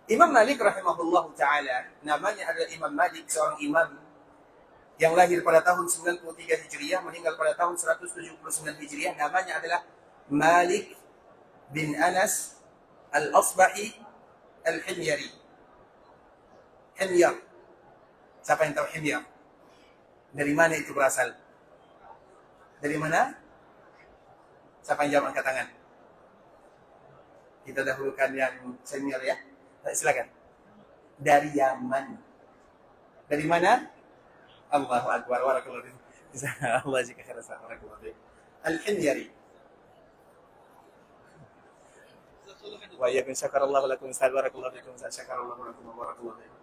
Imam Malik rahimahullah ta'ala, namanya adalah Imam Malik, seorang imam yang lahir pada tahun 93 Hijriah, meninggal pada tahun 179 Hijriah. Namanya adalah Malik bin Anas Al-Asbahi Al-Himyari. Himyar. Siapa yang tahu Himyar? Dari mana itu berasal? Dari mana? Siapa yang jawab, angkat tangan? Kita dahulukan yang senior ya. Silakan. Dari Yaman. Dari mana? Allahu Akbar. Warakallahu fiik. Allah jika khairan. Warakallahu fiik. Al-Himyari. Wa iyyakum syakarallahu lakum barakallahu fikum syakarallahu lakum barakallahu fikum.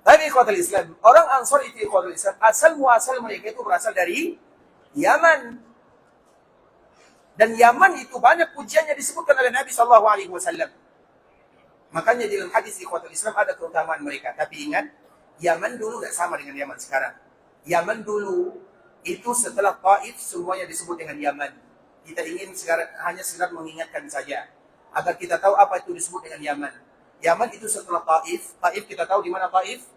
Tapi ikhwatul Islam, orang Ansar itu ikhwatul Islam, asal muasal mereka itu berasal dari Yaman. Dan Yaman itu banyak pujiannya disebutkan oleh Nabi sallallahu alaihi wasallam. Makanya di dalam hadis ikhwatul Islam ada keutamaan mereka. Tapi ingat, Yaman dulu tidak sama dengan Yaman sekarang. Yaman dulu itu setelah Taif semuanya disebut dengan Yaman. Kita ingin sekarang hanya sekedar mengingatkan saja agar kita tahu apa itu disebut dengan Yaman. Yaman itu setelah Taif. Taif kita tahu di mana Taif?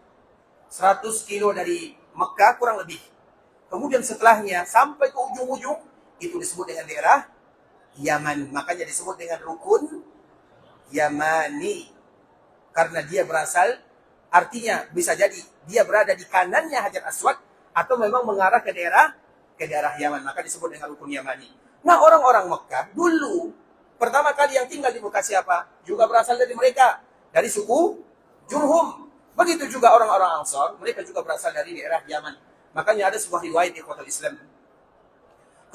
100 kilo dari Mekah kurang lebih. Kemudian setelahnya sampai ke ujung-ujung itu disebut dengan daerah Yaman. Makanya disebut dengan rukun Yamani. Karena dia berasal, artinya bisa jadi dia berada di kanannya Hajar Aswad atau memang mengarah ke daerah Yaman. Maka disebut dengan rukun Yamani. Nah, orang-orang Mekah dulu pertama kali yang tinggal di Mekah siapa? Juga berasal dari mereka, dari suku Jurhum. Begitu juga orang-orang Ansar, mereka juga berasal dari daerah Yaman. Makanya ada sebuah riwayat ikhwatul Islam.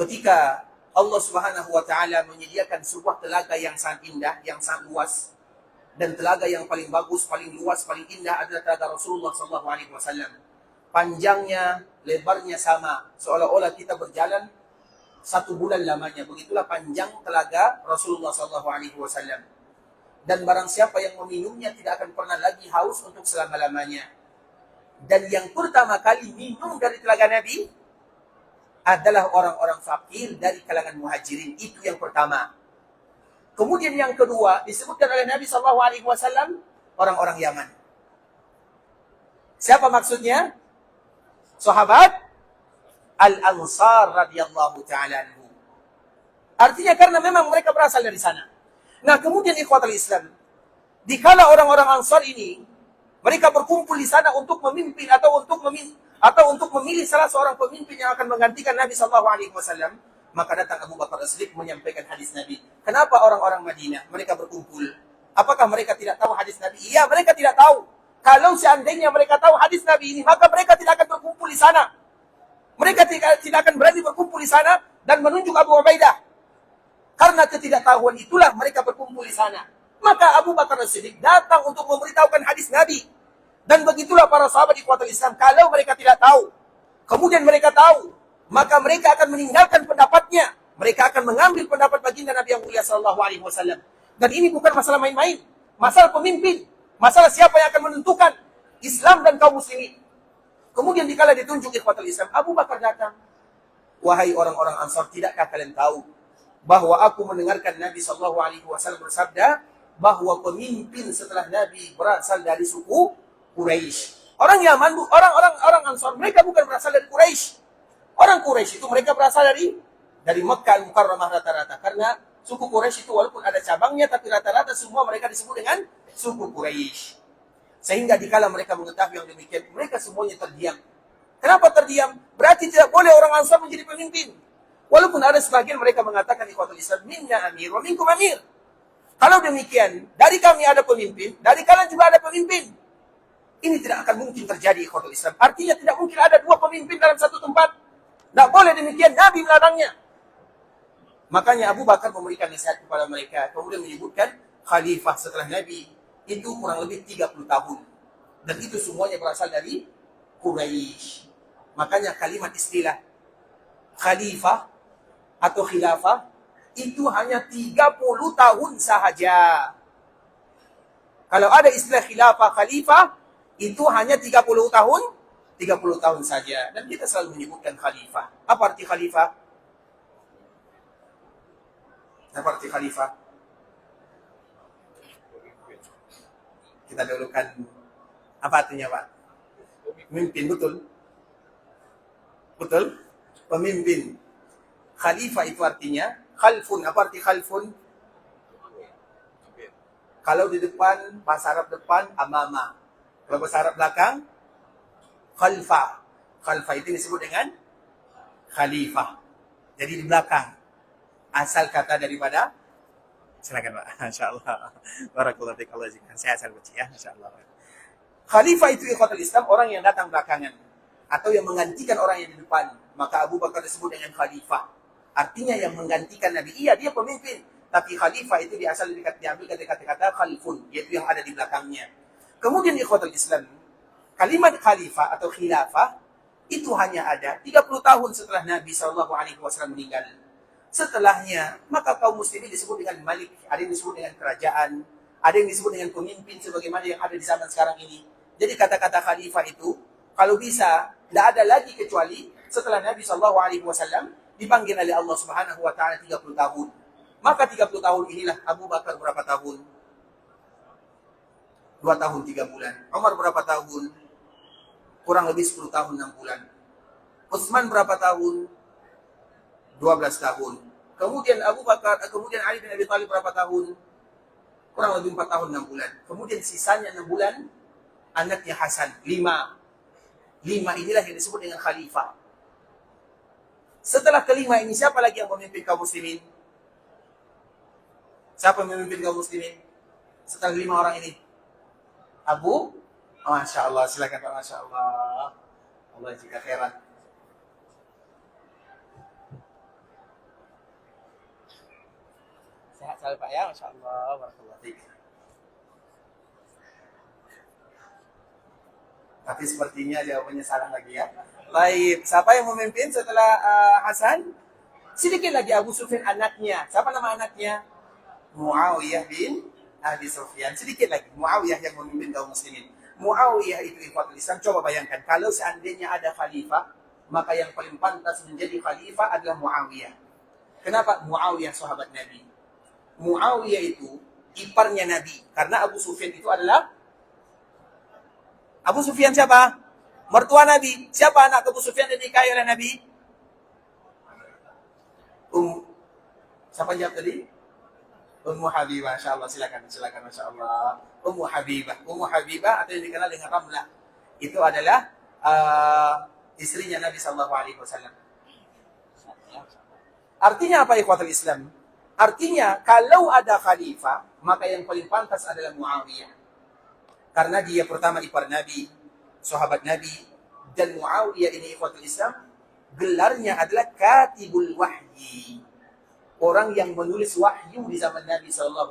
Ketika Allah Subhanahu wa taala menyediakan sebuah telaga yang sangat indah, yang sangat luas, dan telaga yang paling bagus, paling luas, paling indah adalah telaga Rasulullah sallallahu alaihi wasallam. Panjangnya, lebarnya sama, seolah-olah kita berjalan 1 bulan lamanya. Begitulah panjang telaga Rasulullah sallallahu alaihi wasallam. Dan barang siapa yang meminumnya tidak akan pernah lagi haus untuk selama-lamanya. Dan yang pertama kali minum dari telaga Nabi adalah orang-orang fakir dari kalangan muhajirin. Itu yang pertama. Kemudian yang kedua disebutkan oleh Nabi SAW, orang-orang Yaman. Siapa maksudnya? Sahabat Al-Ansar radhiyallahu ta'ala anhu. Artinya karena memang mereka berasal dari sana. Nah, kemudian ikhwatul Islam, dikala orang-orang Ansar ini mereka berkumpul di sana untuk memimpin atau untuk memilih salah seorang pemimpin yang akan menggantikan Nabi SAW, maka datang Abu Bakar As-Siddiq menyampaikan hadis Nabi. Kenapa orang-orang Madinah mereka berkumpul? Apakah mereka tidak tahu hadis Nabi? Iya, mereka tidak tahu. Kalau seandainya mereka tahu hadis Nabi ini, maka mereka tidak akan berkumpul di sana. Mereka tidak akan berani berkumpul di sana dan menunjuk Abu Ubaidah. Karena ketidaktahuan itulah mereka berkumpul di sana. Maka Abu Bakar As-Siddiq datang untuk memberitahukan hadis Nabi. Dan begitulah para sahabat ikhwatul Islam. Kalau mereka tidak tahu, kemudian mereka tahu, maka mereka akan meninggalkan pendapatnya. Mereka akan mengambil pendapat baginda Nabi yang mulia sallallahu alaihi wasallam. Dan ini bukan masalah main-main. Masalah pemimpin. Masalah siapa yang akan menentukan Islam dan kaum muslimin. Kemudian dikala ditunjuk ikhwatul Islam, Abu Bakar datang. Wahai orang-orang Ansar, tidakkah kalian tahu bahwa aku mendengarkan Nabi sallallahu alaihi wasallam bersabda bahwa pemimpin setelah Nabi berasal dari suku Quraisy. Orang Yaman, orang Ansar, mereka bukan berasal dari Quraisy. Orang Quraisy itu mereka berasal dari Mekkah Al-Mukarramah rata-rata. Karena suku Quraisy itu walaupun ada cabangnya, tapi rata-rata semua mereka disebut dengan suku Quraisy. Sehingga dikala mereka mengetahui yang demikian, mereka semuanya terdiam. Kenapa terdiam? Berarti tidak boleh orang Ansar menjadi pemimpin. Walaupun ada sebagian mereka mengatakan ikhwatul Islam, minna amir wa minkum amir. Kalau demikian, dari kami ada pemimpin, dari kalian juga ada pemimpin. Ini tidak akan mungkin terjadi ikhwatul Islam. Artinya tidak mungkin ada dua pemimpin dalam satu tempat. Tidak boleh demikian, Nabi melarangnya. Makanya Abu Bakar memberikan nasihat kepada mereka. Kemudian menyebutkan khalifah setelah Nabi itu kurang lebih 30 tahun. Dan itu semuanya berasal dari Quraisy. Makanya kalimat istilah khalifah atau khilafah itu hanya 30 tahun sahaja. Kalau ada istilah khilafah, khalifah, itu hanya 30 tahun, 30 tahun saja. Dan kita selalu menyebutkan khalifah. Apa arti khalifah? Apa arti khalifah? Kita dahulukan, apa artinya Pak? Pemimpin, betul? Betul? Pemimpin. Khalifah itu artinya, khalfun. Apa arti khalfun? Kalau di depan, bahasa Arab depan, amama. Kalau bahasa Arab belakang, khalfa. Khalfa itu disebut dengan khalifah. Jadi di belakang. Asal kata daripada, silakan Pak. Masya-Allah. Barakallahu fiik. Allah izinkan. Saya asal baca ya. Masya-Allah. Khalifah itu ikhwatul Islam, orang yang datang belakangan. Atau yang menggantikan orang yang di depan. Maka Abu Bakar disebut dengan khalifah. Artinya yang menggantikan Nabi. Iya, dia pemimpin. Tapi khalifah itu diambil dari kata-kata khalifun. Yaitu yang ada di belakangnya. Kemudian ikhwatul Islam, kalimat khalifah atau khilafah itu hanya ada 30 tahun setelah Nabi SAW meninggal. Setelahnya, maka kaum muslimin disebut dengan malik, ada yang disebut dengan kerajaan, ada yang disebut dengan pemimpin sebagaimana yang ada di zaman sekarang ini. Jadi kata-kata khalifah itu, kalau bisa, tidak ada lagi kecuali setelah Nabi SAW dipanggil oleh Allah Subhanahu Wa Taala 30 tahun. Maka 30 tahun inilah Abu Bakar berapa tahun? 2 tahun 3 bulan. Umar berapa tahun? Kurang lebih 10 tahun 6 bulan. Utsman berapa tahun? 12 tahun. Kemudian kemudian Ali bin Abi Thalib berapa tahun? Kurang lebih 4 tahun 6 bulan. Kemudian sisanya 6 bulan anaknya Hasan, 5 inilah yang disebut dengan khalifah. Setelah kelima ini siapa lagi yang memimpin kaum muslimin? Siapa yang memimpin kaum muslimin? Setelah 5 orang ini? Masya Allah, silakan Pak. Masya Allah. Allah jika khairan. Sehat selalu Pak ya, Masya Allah. Barakallahu fiik. Tapi sepertinya jawabannya salah lagi ya. Baik, siapa yang memimpin setelah Hasan? Sedikit lagi Abu Sufyan anaknya. Siapa nama anaknya? Muawiyah bin Abi Sufyan. Sedikit lagi Muawiyah yang memimpin kaum muslimin. Muawiyah itu ikhwatul Islam. Coba bayangkan, kalau seandainya ada khalifah, maka yang paling pantas menjadi khalifah adalah Muawiyah. Kenapa? Muawiyah sahabat Nabi. Muawiyah itu iparnya Nabi. Karena Abu Sufyan itu adalah Abu Sufyan siapa? Mertua Nabi. Siapa anak Abu Sufyan yang dinikahi oleh Nabi? Siapa jawab tadi? Ummu Habibah. Masya Allah, silakan Masya Allah. Ummu Habibah atau yang dikenal dengan Ramlah. Itu adalah istrinya Nabi SAW. Artinya apa ikhwatul Islam? Artinya kalau ada khalifah, maka yang paling pantas adalah Muawiyah. Karena dia pertama ipar Nabi, sahabat Nabi, dan Muawiyah ini ikhwatul Islam, gelarnya adalah Katibul Wahyi. Orang yang menulis wahyu di zaman Nabi SAW.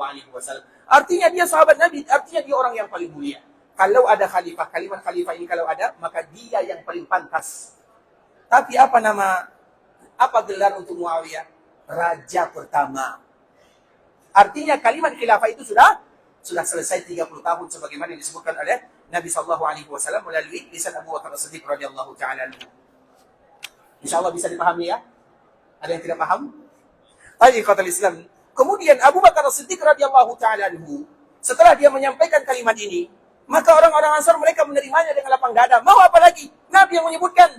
Artinya dia sahabat Nabi, artinya dia orang yang paling mulia. Kalau ada khalifah, kalimat khalifah ini kalau ada, maka dia yang paling pantas. Tapi apa gelar untuk Muawiyah? Raja pertama. Artinya kalimat khilafah itu sudah selesai 30 tahun sebagaimana yang disebutkan oleh Nabi SAW melalui lisan Abu Bakar As-Siddiq radhiyallahu ta'ala anhu. Insyaallah bisa dipahami ya? Ada yang tidak paham? Baik, kata Islam. Kemudian Abu Bakar As-Siddiq radhiyallahu ta'ala anhu, setelah dia menyampaikan kalimat ini, maka orang-orang Ansar mereka menerimanya dengan lapang dada. Mau apa lagi? Nabi yang menyebutkan.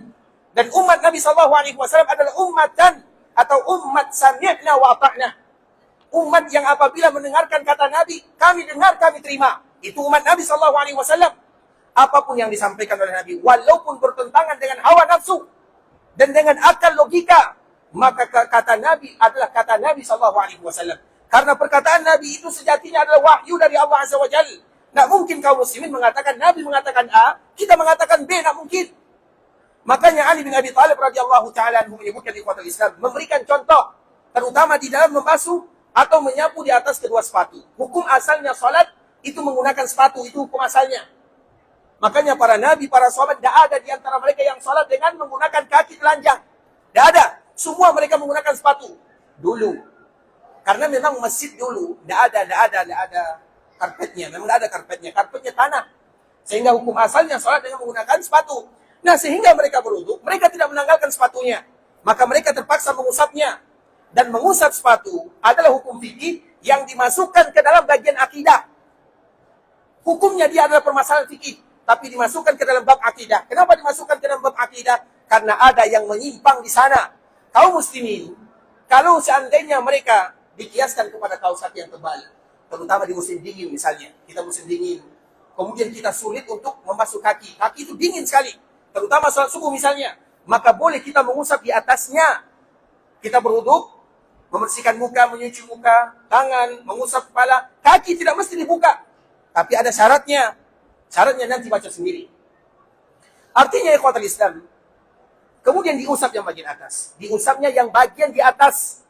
Dan umat Nabi SAW adalah ummatan atau umat sami'na wa ata'na. Umat yang apabila mendengarkan kata Nabi, kami dengar, kami terima. Itu umat Nabi SAW. apapun yang disampaikan oleh Nabi, walaupun bertentangan dengan hawa nafsu dan dengan akal logika, maka kata Nabi adalah kata Nabi SAW. Karena perkataan Nabi itu sejatinya adalah wahyu dari Allah Azza wa Jalla. Tak mungkin kaum muslimin mengatakan Nabi mengatakan A, kita mengatakan B, tak mungkin. Makanya Ali bin Abi Thalib radhiyallahu ta'ala anhu menyebutkan ikhwatul Islam, memberikan contoh, terutama di dalam membasuh atau menyapu di atas kedua sepatu. Hukum asalnya salat itu menggunakan sepatu, itu hukum asalnya. Makanya para nabi, para sahabat, tidak ada di antara mereka yang salat dengan menggunakan kaki telanjang. Tidak ada. Semua mereka menggunakan sepatu. Dulu. Karena memang masjid dulu, tidak ada karpetnya. Memang tidak ada karpetnya. Karpetnya tanah. Sehingga hukum asalnya salat dengan menggunakan sepatu. Nah, sehingga mereka berwudu, mereka tidak menanggalkan sepatunya. Maka mereka terpaksa mengusapnya. Dan mengusap sepatu adalah hukum fikih yang dimasukkan ke dalam bagian akidah. Hukumnya dia adalah permasalahan fikih, tapi dimasukkan ke dalam bab akidah. Kenapa dimasukkan ke dalam bab akidah? Karena ada yang menyimpang di sana. Kaum muslimin, kalau seandainya mereka dikiaskan kepada kaos kaki yang tebal, terutama di musim dingin misalnya, kita musim dingin, kemudian kita sulit untuk membasuh kaki. Kaki itu dingin sekali, terutama salat subuh misalnya, maka boleh kita mengusap di atasnya. Kita berwudu, membersihkan muka, menyuci muka, tangan, mengusap kepala. Kaki tidak mesti dibuka, tapi ada syaratnya. Syaratnya nanti baca sendiri. Artinya ikhwatul Islam, kemudian diusap yang bagian atas. Diusapnya yang bagian di atas,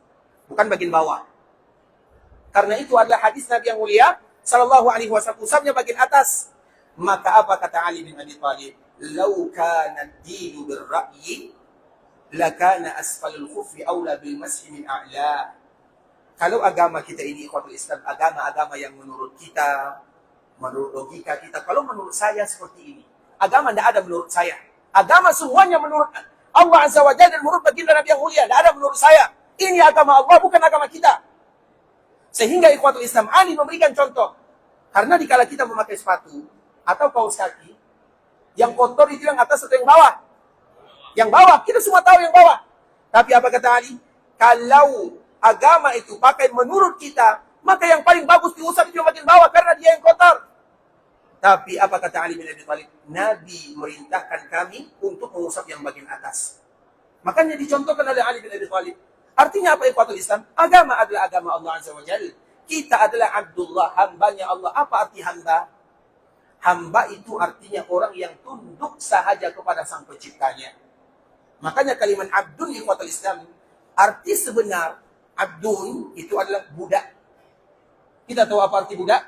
bukan bagian bawah. Karena itu adalah hadis Nabi yang mulia sallallahu alaihi wasallam, usapnya bagian atas. Maka apa kata Ali bin Abi Thalib? "Lau kana ad-dinu bir-ra'yi, lakana asfalul khuffi aula bil mashi min a'la." Kalau agama kita ini ikhwatul Islam, agama-agama yang menurut kita, menurut logika kita, kalau menurut saya seperti ini. Agama tidak ada menurut saya. Agama semuanya menurut Allah Azza wa Jalla dan menurut baginda Nabi yang mulia. Tidak ada menurut saya. Ini agama Allah, bukan agama kita. Sehingga ikhwatul Islam, Ali memberikan contoh. Karena dikala kita memakai sepatu atau kaos kaki, yang kotor itu yang atas atau yang bawah? Yang bawah, kita semua tahu yang bawah. Tapi apa kata Ali? Kalau agama itu pakai menurut kita, maka yang paling bagus diusap itu yang bagian bawah karena dia yang kotor. Tapi apa kata Ali bin Abi Thalib? Nabi merintahkan kami untuk mengusap yang bagian atas. Makanya dicontohkan oleh Ali bin Abi Thalib. Artinya apa ikhwatul Islam? Agama adalah agama Allah Azza wa Jalla. Kita adalah Abdullah, hambanya Allah. Apa arti hamba? Hamba itu artinya orang yang tunduk sahaja kepada sang penciptanya. Makanya kalimat abdun ikhwatul Islam, arti sebenar abdun itu adalah budak. Kita tahu apa arti budak?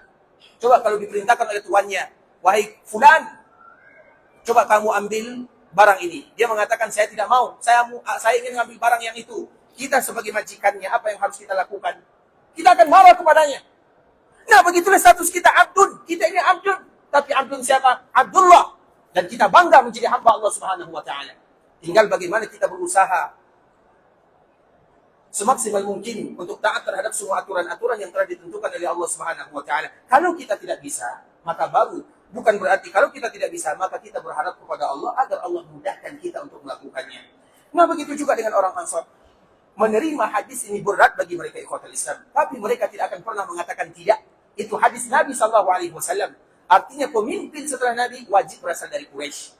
Coba kalau diperintahkan oleh tuannya, wahai fulan, coba kamu ambil barang ini. Dia mengatakan saya tidak mau, saya ingin mengambil barang yang itu. Kita sebagai majikannya, apa yang harus kita lakukan? Kita akan marah kepadanya. Nah, begitulah status kita abdun. Kita ini abdun. Tapi abdun siapa? Abdullah. Dan kita bangga menjadi hamba Allah Subhanahu wa ta'ala. Tinggal bagaimana kita berusaha semaksimal mungkin untuk taat terhadap semua aturan-aturan yang telah ditentukan oleh Allah Subhanahu wa ta'ala. Kalau kita tidak bisa, maka baru. Bukan berarti kalau kita tidak bisa, maka kita berharap kepada Allah agar Allah mudahkan kita untuk melakukannya. Nah, begitu juga dengan orang Ansar. Menerima hadis ini berat bagi mereka ikhwatul Islam. Tapi mereka tidak akan pernah mengatakan tidak. Itu hadis Nabi SAW. Artinya pemimpin setelah Nabi wajib berasal dari Quraisy.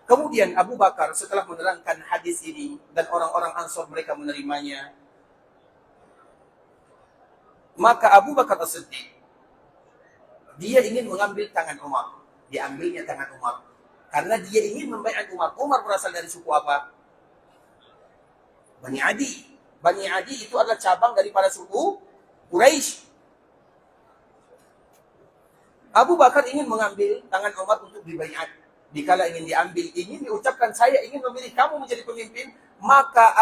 Kemudian Abu Bakar setelah menerangkan hadis ini dan orang-orang Ansar mereka menerimanya, maka Abu Bakar As-Siddiq dia ingin mengambil tangan Umar. Diambilnya tangan Umar karena dia ingin membaiat Umar. Umar berasal dari suku apa? Bani Adi. Bani Adi itu adalah cabang daripada suku Quraisy. Abu Bakar ingin mengambil tangan Umar untuk dibaiat. Dikala ingin diambil, ingin diucapkan saya ingin memilih kamu menjadi pemimpin, maka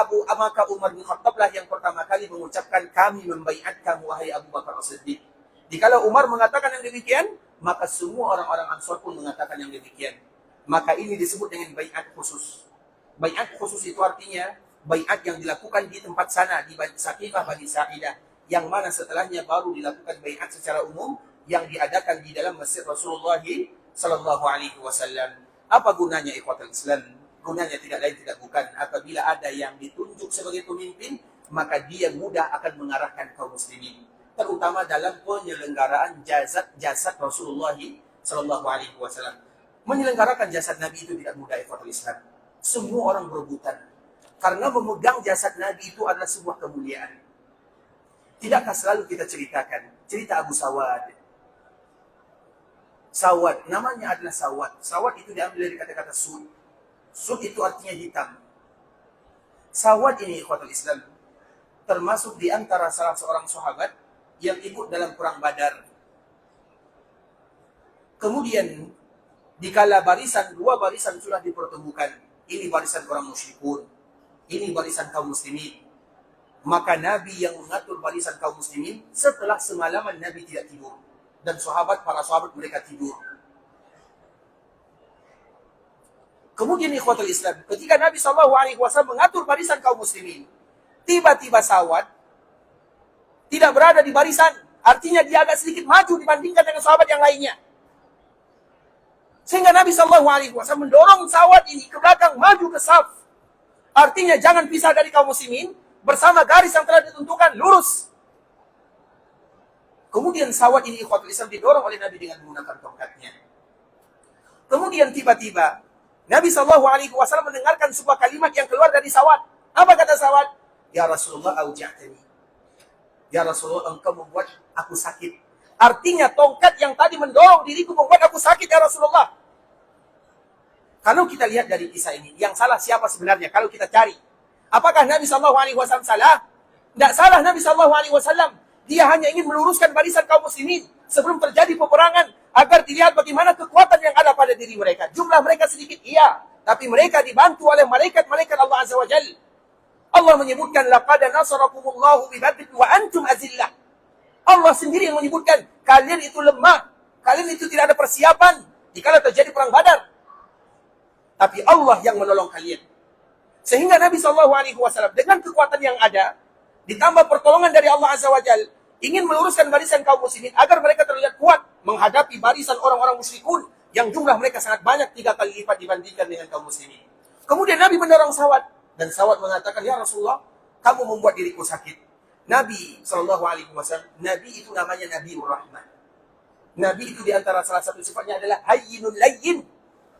Umar bin Khattab lah yang pertama kali mengucapkan kami membaiat kamu wahai Abu Bakar As-Siddiq. Dikala Umar mengatakan yang demikian, maka semua orang-orang Ansar pun mengatakan yang demikian. Maka ini disebut dengan baiat khusus. Baiat khusus itu artinya baiat yang dilakukan di tempat sana, di Saqifah Bani Sa'idah, yang mana setelahnya baru dilakukan baiat secara umum yang diadakan di dalam masjid Rasulullah sallallahu alaihi wasallam. Apa gunanya ikhwatul Islam? Gunanya tidak lain tidak bukan apabila ada yang ditunjuk sebagai pemimpin, maka dia mudah akan mengarahkan kaum muslimin, terutama dalam penyelenggaraan jasad Rasulullah sallallahu alaihi wasallam. Menyelenggarakan jasad Nabi itu tidak mudah, ikhwatul Islam. Semua orang berebutan. Karena memegang jasad Nabi itu adalah sebuah kemuliaan. Tidakkah selalu kita ceritakan cerita Abu Sawad? Sawad, namanya adalah Sawad. Sawad itu diambil dari kata-kata sud. Sud itu artinya hitam. Sawad ini, ikhwatul Islam, termasuk di antara salah seorang sahabat yang ikut dalam perang Badar. Kemudian, dikala dua barisan sudah dipertemukan, ini barisan orang musyrikun, ini barisan kaum muslimin, maka Nabi yang mengatur barisan kaum muslimin setelah semalaman Nabi tidak tidur. Dan para sahabat mereka tidur. Kemudian ikhwatul Islam, ketika Nabi SAW mengatur barisan kaum muslimin, tiba-tiba Sawad tidak berada di barisan. Artinya dia agak sedikit maju dibandingkan dengan sahabat yang lainnya. Sehingga Nabi SAW mendorong Sawad ini ke belakang, maju ke saf. Artinya jangan pisah dari kaum muslimin, bersama garis yang telah ditentukan, lurus. Kemudian Sawad ini, ikhwatul Islam, didorong oleh Nabi dengan menggunakan tongkatnya. Kemudian tiba-tiba Nabi SAW mendengarkan sebuah kalimat yang keluar dari Sawad. Apa kata Sawad? Ya Rasulullah, auja'tani. Ya Rasulullah, engkau membuat aku sakit. Artinya tongkat yang tadi mendorong diriku membuat aku sakit, ya Rasulullah. Kalau kita lihat dari kisah ini, yang salah siapa sebenarnya? Kalau kita cari, apakah Nabi SAW salah? Tidak salah Nabi SAW. Dia hanya ingin meluruskan barisan kaum muslimin sebelum terjadi peperangan, agar dilihat bagaimana kekuatan yang ada pada diri mereka. Jumlah mereka sedikit, iya, tapi mereka dibantu oleh malaikat-malaikat Allah Azza wa Jalla. Allah menyebutkan, laqad nasarakumullahu bi Badr wa antum azillah. Allah sendiri yang menyebutkan, kalian itu lemah, kalian itu tidak ada persiapan jika terjadi perang Badar. Tapi Allah yang menolong kalian. Sehingga Nabi SAW dengan kekuatan yang ada, ditambah pertolongan dari Allah Azza wa Jalla, ingin meluruskan barisan kaum muslimin agar mereka terlihat kuat menghadapi barisan orang-orang musyrikun yang jumlah mereka sangat banyak, 3 kali lipat dibandingkan dengan kaum muslimin. Kemudian Nabi mendorong Sawad, dan Sawad mengatakan, ya Rasulullah, kamu membuat diriku sakit. Nabi SAW, Nabi itu namanya Nabiur Rahman. Nabi itu diantara salah satu sifatnya adalah hayyinul layyin.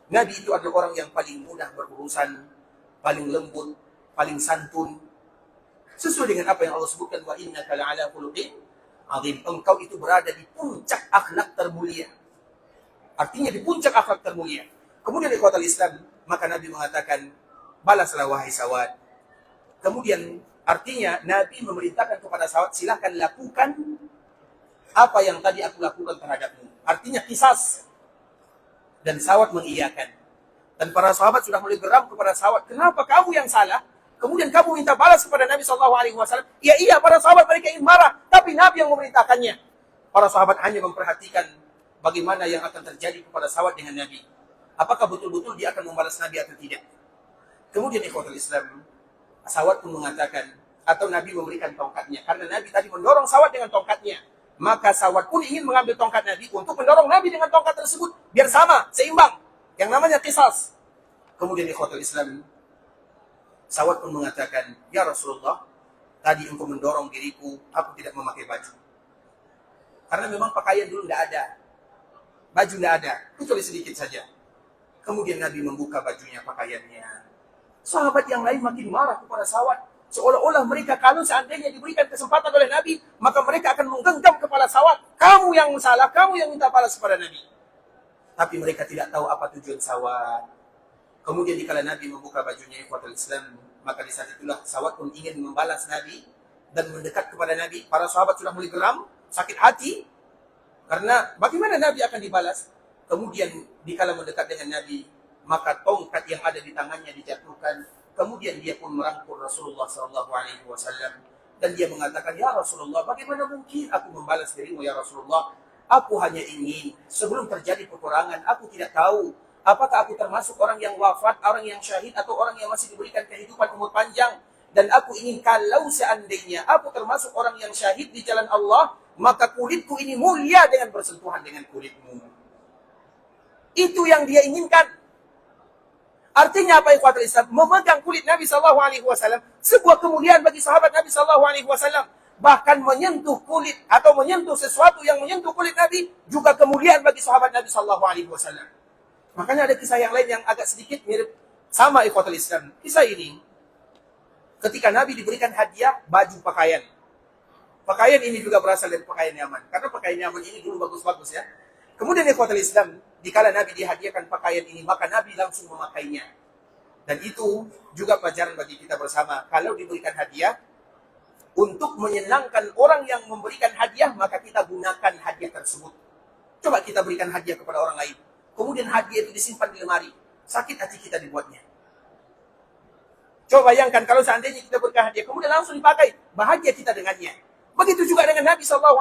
Nabi itu adalah orang yang paling mudah berurusan, paling lembut, paling santun. Sesuai dengan apa yang Allah sebutkan, wa innaka la'ala khuluqin azim. Engkau itu berada di puncak akhlak termulia. Artinya di puncak akhlak termulia. Kemudian ikhwatul Islam, maka Nabi mengatakan, balaslah wahai Sawad. Kemudian artinya Nabi memerintahkan kepada Sawad, silakan lakukan apa yang tadi aku lakukan terhadapmu. Artinya kisas. Dan Sawad mengiyakan. Dan para sahabat sudah mulai geram kepada Sawad. Kenapa kamu yang salah? Kemudian kamu minta balas kepada Nabi SAW. Iya, para sahabat mereka ingin marah, tapi Nabi yang memerintahkannya. Para sahabat hanya memperhatikan bagaimana yang akan terjadi kepada Sawad dengan Nabi. Apakah betul-betul dia akan membalas Nabi atau tidak? Kemudian ikhwatul Islam, Sawad pun mengatakan, atau Nabi memberikan tongkatnya. Karena Nabi tadi mendorong Sawad dengan tongkatnya. Maka Sawad pun ingin mengambil tongkat Nabi untuk mendorong Nabi dengan tongkat tersebut. Biar sama, seimbang. Yang namanya qisas. Kemudian ikhwatul Islam, Sawad pun mengatakan, ya Rasulullah, tadi engkau mendorong diriku, aku tidak memakai baju. Karena memang pakaian dulu tidak ada. Baju tidak ada, kecuali sedikit saja. Kemudian Nabi membuka bajunya, pakaiannya. Sahabat yang lain makin marah kepada Sawad. Seolah-olah mereka kalau seandainya diberikan kesempatan oleh Nabi, maka mereka akan menggenggam kepala Sawad. Kamu yang salah, kamu yang minta balas kepada Nabi. Tapi mereka tidak tahu apa tujuan Sawad. Kemudian dikala Nabi membuka bajunya, ikhwatul Islam, maka di saat itulah Sawad pun ingin membalas Nabi dan mendekat kepada Nabi. Para sahabat sudah mulai geram, sakit hati, karena bagaimana Nabi akan dibalas. Kemudian dikala mendekat dengan Nabi, maka tongkat yang ada di tangannya dijatuhkan. Kemudian dia pun merangkul Rasulullah SAW dan dia mengatakan, ya Rasulullah, bagaimana mungkin aku membalas dirimu ya Rasulullah? Aku hanya ingin sebelum terjadi peperangan, aku tidak tahu apakah aku termasuk orang yang wafat, orang yang syahid, atau orang yang masih diberikan kehidupan umur panjang. Dan aku ingin kalau seandainya aku termasuk orang yang syahid di jalan Allah, maka kulitku ini mulia dengan bersentuhan dengan kulitmu. Itu yang dia inginkan. Artinya apa ikhwatul Islam? Memegang kulit Nabi SAW sebuah kemuliaan bagi sahabat Nabi SAW. Bahkan menyentuh kulit atau menyentuh sesuatu yang menyentuh kulit Nabi juga kemuliaan bagi sahabat Nabi SAW. Makanya ada kisah yang lain yang agak sedikit mirip sama ikhwatul Islam. Kisah ini, ketika Nabi diberikan hadiah baju pakaian. Pakaian ini juga berasal dari pakaian Yaman. Karena pakaian Yaman ini dulu bagus-bagus ya. Kemudian ikhwatul Islam, dikala Nabi dihadiahkan pakaian ini, maka Nabi langsung memakainya. Dan itu juga pelajaran bagi kita bersama. Kalau diberikan hadiah, untuk menyenangkan orang yang memberikan hadiah, maka kita gunakan hadiah tersebut. Coba kita berikan hadiah kepada orang lain. Kemudian hadiah itu disimpan di lemari. Sakit hati kita dibuatnya. Coba bayangkan kalau seandainya kita berikan hadiah, kemudian langsung dipakai. Bahagia kita dengannya. Begitu juga dengan Nabi SAW.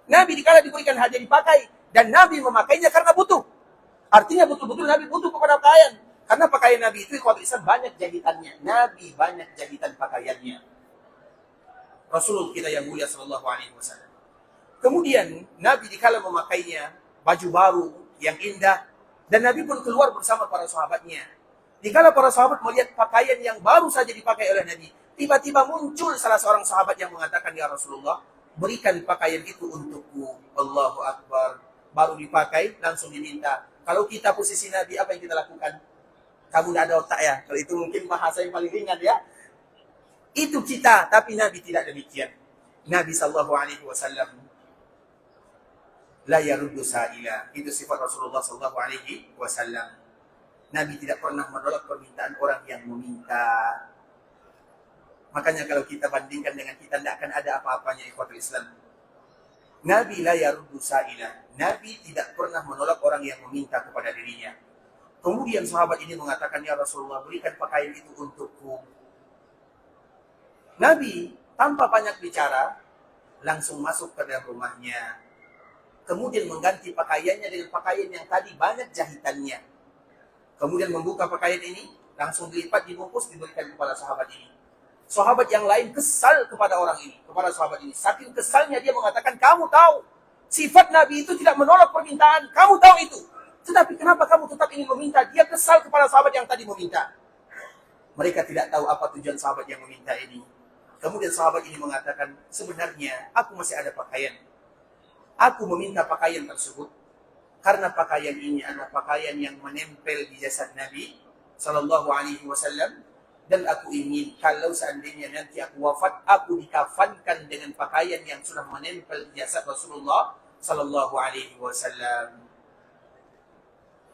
Nabi dikala diberikan hadiah dipakai. Dan Nabi memakainya karena butuh. Artinya betul-betul Nabi butuh kepada pakaian. Karena pakaian Nabi itu ikhwatul Islam banyak jahitannya. Nabi banyak jahitan pakaiannya. Rasulullah kita yang mulia SAW. Kemudian Nabi dikala memakainya baju baru yang indah, dan Nabi pun keluar bersama para sahabatnya. Dikala para sahabat melihat pakaian yang baru saja dipakai oleh Nabi, tiba-tiba muncul salah seorang sahabat yang mengatakan, "Ya Rasulullah, berikan pakaian itu untukku." Allahu Akbar. Baru dipakai langsung diminta. Kalau kita posisi Nabi, apa yang kita lakukan? Kamu tidak ada otak ya? Kalau itu mungkin bahasa yang paling ringan ya. Itu kita, tapi Nabi tidak demikian. Nabi SAW la yaruddu sa'ila. Itu sifat Rasulullah SAW. Nabi tidak pernah menolak permintaan orang yang meminta. Makanya kalau kita bandingkan dengan kita, tidak akan ada apa-apanya ikhwatul Islam. Nabi la yaruddu sa'ila. Nabi tidak pernah menolak orang yang meminta kepada dirinya. Kemudian sahabat ini mengatakan, "Ya Rasulullah, berikan pakaian itu untukku." Nabi tanpa banyak bicara langsung masuk ke dalam rumahnya. Kemudian mengganti pakaiannya dengan pakaian yang tadi banyak jahitannya. Kemudian membuka pakaian ini, langsung dilipat, dibungkus, diberikan kepada sahabat ini. Sahabat yang lain kesal kepada orang ini, kepada sahabat ini. Saking kesalnya dia mengatakan, "Kamu tahu, sifat Nabi itu tidak menolak permintaan. Kamu tahu itu. Tetapi kenapa kamu tetap ingin meminta?" Dia kesal kepada sahabat yang tadi meminta. Mereka tidak tahu apa tujuan sahabat yang meminta ini. Kemudian sahabat ini mengatakan, "Sebenarnya aku masih ada pakaian. Aku meminta pakaian tersebut karena pakaian ini adalah pakaian yang menempel di jasad Nabi SAW, dan aku ingin kalau seandainya nanti aku wafat, aku dikafankan dengan pakaian yang sudah menempel di jasad Rasulullah SAW."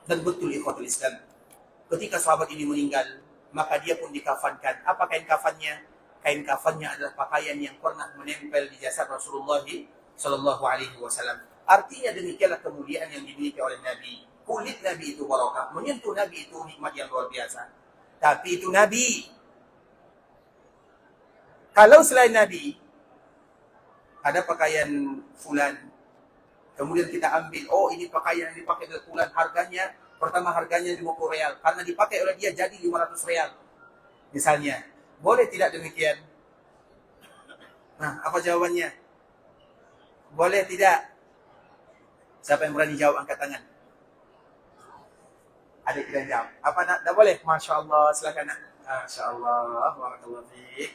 Dan betul ikhwatul Islam, ketika sahabat ini meninggal, maka dia pun dikafankan. Apa kain kafannya? Kain kafannya adalah pakaian yang pernah menempel di jasad Rasulullah SAW. Artinya demikianlah kemuliaan yang dimiliki oleh Nabi. Kulit Nabi itu barakah, menyentuh Nabi itu nikmat yang luar biasa. Tapi itu Nabi. Kalau selain Nabi, ada pakaian fulan, kemudian kita ambil, oh ini pakaian yang dipakai oleh fulan, harganya, pertama harganya 50 real. Karena dipakai oleh dia jadi 500 real. Misalnya. Boleh tidak demikian? Nah, apa jawabannya? Boleh tidak? Siapa yang berani jawab, angkat tangan. Ada yang jawab. Apa nak? Tak boleh? Masya Allah, silakan nak. Masya Allah, barakallahu fiik.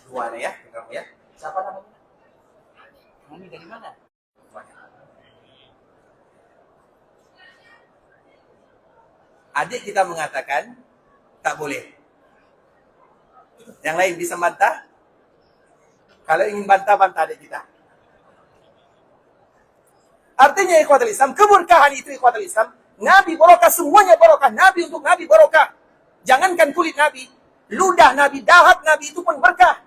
Dua ya, kamu ya. Siapa namanya? Ini dari mana? Adik kita mengatakan tak boleh. Yang lain bisa bantah? Kalau ingin bantah adik kita. Artinya ikhwatul Islam, keberkahan itu ikhwatul Islam, Nabi barokah, semuanya barokah. Nabi untuk Nabi barokah. Jangankan kulit Nabi, ludah Nabi, dahat Nabi itu pun berkah.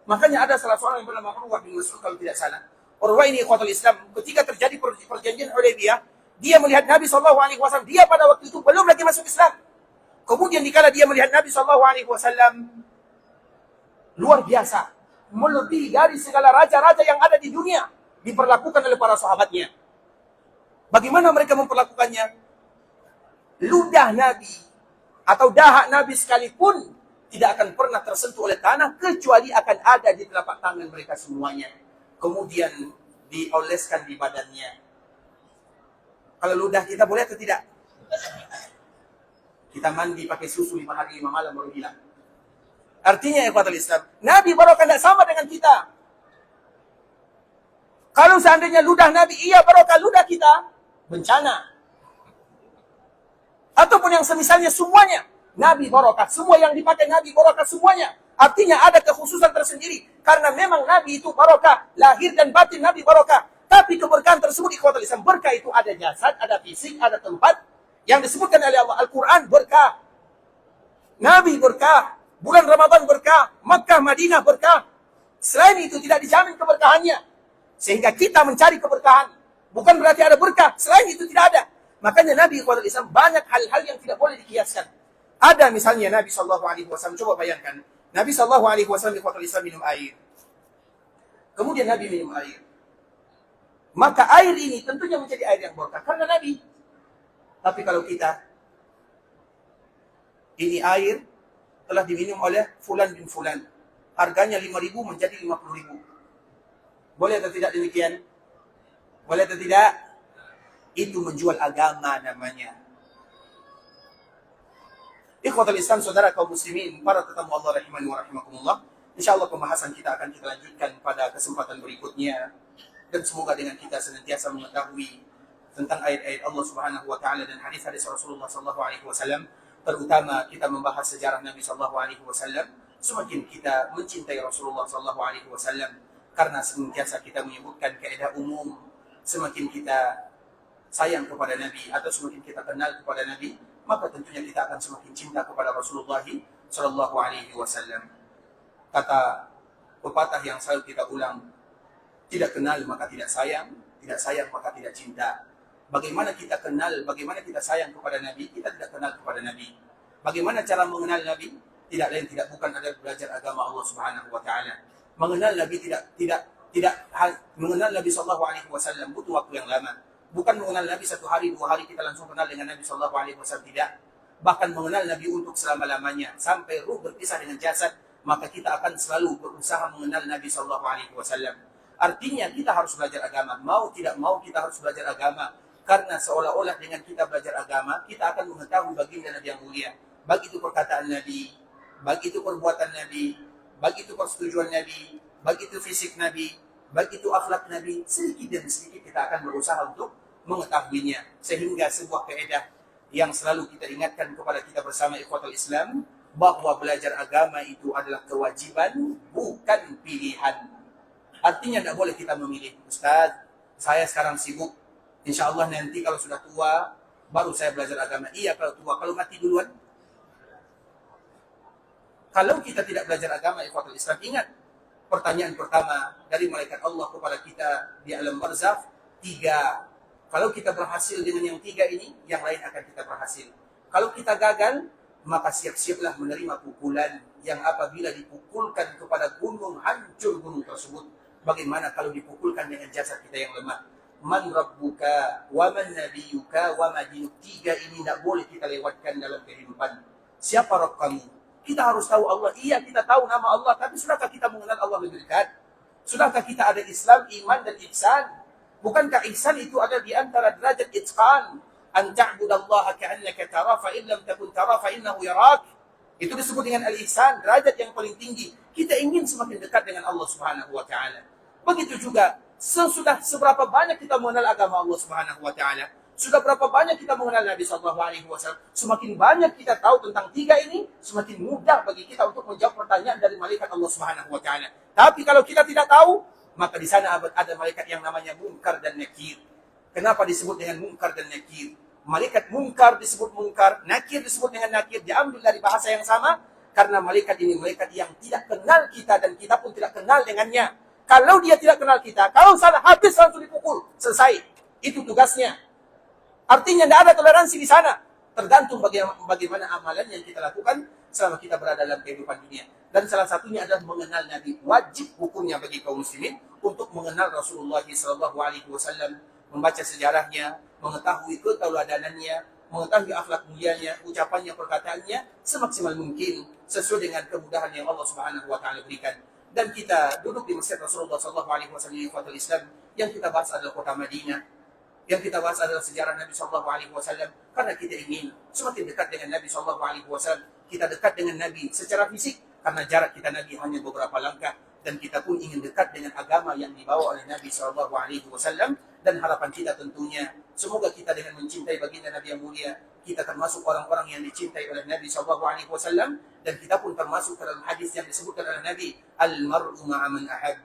Makanya ada salah seorang yang bernama Urwah bin Mas'ud kalau tidak salah. Urwah ini ikhwatul Islam, ketika terjadi perjanjian Hudaybiyah, dia melihat Nabi SAW, dia pada waktu itu belum lagi masuk Islam. Kemudian dikala dia melihat Nabi SAW, luar biasa, melebihi dari segala raja-raja yang ada di dunia, diperlakukan oleh para sahabatnya. Bagaimana mereka memperlakukannya? Ludah Nabi atau dahak Nabi sekalipun tidak akan pernah tersentuh oleh tanah, kecuali akan ada di telapak tangan mereka semuanya. Kemudian dioleskan di badannya. Kalau ludah kita boleh atau tidak? Kita mandi pakai susu 5 hari 5 malam baru hilang. Artinya ikhwatul Islam, Nabi barokah tidak sama dengan kita. Kalau seandainya ludah Nabi, iya barokah, ludah kita bencana. Ataupun yang semisalnya semuanya, Nabi barokah. Semua yang dipakai Nabi barokah semuanya. Artinya ada kekhususan tersendiri. Karena memang Nabi itu barokah. Lahir dan batin Nabi barokah. Tapi keberkahan tersebut ikhwatul Islam. Berkah itu ada jasad, ada fisik, ada tempat. Yang disebutkan oleh Allah. Al-Quran berkah. Nabi berkah. Bulan Ramadan berkah. Makkah, Madinah berkah. Selain itu tidak dijamin keberkahannya. Sehingga kita mencari keberkahan. Bukan berarti ada berkah. Selain itu tidak ada. Makanya Nabi ikhwatul Islam banyak hal-hal yang tidak boleh dikiaskan. Ada misalnya Nabi SAW. Coba bayangkan. Nabi SAW ikhwatul Islam minum air. Kemudian Nabi minum air. Maka air ini tentunya menjadi air yang berkah. Karena Nabi. Tapi kalau kita. Ini air telah diminum oleh Fulan bin Fulan. Harganya 5.000 menjadi 50.000. Boleh atau tidak demikian? Boleh atau tidak? Itu menjual agama namanya. Ikhwatul Islam, saudara kaum muslimin, para tetamu Allah rahimani wa rahimakumullah. InsyaAllah pembahasan kita akan kita lanjutkan pada kesempatan berikutnya. Dan semoga dengan kita senantiasa mengetahui tentang ayat-ayat Allah Subhanahu wa taala dan hadis-hadis Rasulullah sallallahu alaihi wasallam, terutama kita membahas sejarah Nabi sallallahu alaihi wasallam, semakin kita mencintai Rasulullah sallallahu alaihi wasallam. Karena senantiasa kita menyebutkan kaidah umum, semakin kita sayang kepada Nabi atau semakin kita kenal kepada Nabi, maka tentunya kita akan semakin cinta kepada Rasulullah sallallahu alaihi wasallam. Kata pepatah yang selalu kita ulang, tidak kenal maka tidak sayang maka tidak cinta. Bagaimana kita kenal, bagaimana kita sayang kepada Nabi, kita tidak kenal kepada Nabi. Bagaimana cara mengenal Nabi? Tidak lain tidak bukan adalah belajar agama Allah Subhanahu wa taala. Mengenal Nabi mengenal Nabi sallallahu alaihi wasallam butuh waktu yang lama. Bukan mengenal Nabi 1 hari, 2 hari kita langsung kenal dengan Nabi sallallahu alaihi wasallam, tidak. Bahkan mengenal Nabi untuk selama-lamanya sampai ruh berpisah dengan jasad, maka kita akan selalu berusaha mengenal Nabi sallallahu alaihi wasallam. Artinya kita harus belajar agama, mau tidak mau kita harus belajar agama, karena seolah-olah dengan kita belajar agama, kita akan mengetahui baginda Nabi yang mulia. Baik itu perkataan Nabi, baik itu perbuatan Nabi, baik itu persetujuan Nabi, baik itu fisik Nabi, baik itu akhlak Nabi, sedikit demi sedikit kita akan berusaha untuk mengetahuinya. Sehingga sebuah kaidah yang selalu kita ingatkan kepada kita bersama ikhwatul Islam, bahwa belajar agama itu adalah kewajiban, bukan pilihan. Artinya tidak boleh kita memilih, Ustaz, saya sekarang sibuk, insya Allah nanti kalau sudah tua, baru saya belajar agama. Iya kalau tua, kalau mati duluan. Kalau kita tidak belajar agama, ikhwatul Islam, ingat, pertanyaan pertama dari malaikat Allah kepada kita di alam barzakh, 3. Kalau kita berhasil dengan yang 3 ini, yang lain akan kita berhasil. Kalau kita gagal, maka siap-siaplah menerima pukulan yang apabila dipukulkan kepada gunung, hancur gunung tersebut. Bagaimana kalau dipukulkan dengan jasad kita yang lemah? Man rabbuka, wa man nabiyuka, wa ma dinuk. 3 ini tidak boleh kita lewatkan dalam kehidupan. Siapa Rabb kamu? Kita harus tahu Allah. Iya, kita tahu nama Allah. Tapi sudahkah kita mengenal Allah lebih dekat? Sudahkah kita ada Islam, iman, dan ihsan? Bukankah ihsan itu ada di antara derajat itqan? An ta'budallaha ka'annaka tara, fa in lam takun tara, fa innahu yarak. Itu disebut dengan al-ihsan, derajat yang paling tinggi. Kita ingin semakin dekat dengan Allah Subhanahu wa taala. Begitu juga sesudah seberapa banyak kita mengenal agama Allah Subhanahu wa taala, sudah berapa banyak kita mengenal Nabi sallallahu alaihi wasallam, semakin banyak kita tahu tentang 3 ini, semakin mudah bagi kita untuk menjawab pertanyaan dari malaikat Allah Subhanahu wa taala. Tapi kalau kita tidak tahu, maka di sana ada malaikat yang namanya Munkar dan Nakir. Kenapa disebut dengan Munkar dan Nakir? Malaikat Munkar disebut Munkar, Nakir disebut dengan Nakir, diambil dari bahasa yang sama, karena malaikat ini malaikat yang tidak kenal kita dan kita pun tidak kenal dengannya. Kalau dia tidak kenal kita, kalau salah habis langsung dipukul, selesai. Itu tugasnya. Artinya tidak ada toleransi di sana. Tergantung bagaimana amalan yang kita lakukan selama kita berada dalam kehidupan dunia. Dan salah satunya adalah mengenal Nabi. Wajib hukumnya bagi kaum muslimin untuk mengenal Rasulullah SAW, membaca sejarahnya, mengetahui keteladanan-Nya, mengetahui akhlak mulianya, ucapannya, perkataannya semaksimal mungkin sesuai dengan kemudahan yang Allah Subhanahu wa taala berikan. Dan kita duduk di masjid Rasulullah SAW di Fatul Islam, yang kita bahas adalah kota Madinah. Yang kita bahas adalah sejarah Nabi SAW, karena kita ingin semakin dekat dengan Nabi SAW. Kita dekat dengan Nabi secara fisik, karena jarak kita Nabi hanya beberapa langkah. Dan kita pun ingin dekat dengan agama yang dibawa oleh Nabi SAW. Dan harapan kita tentunya, semoga kita dengan mencintai baginda Nabi yang mulia, kita termasuk orang-orang yang dicintai oleh Nabi SAW. Dan kita pun termasuk dalam hadis yang disebutkan oleh Nabi, Al-mar'u ma'aman ahab.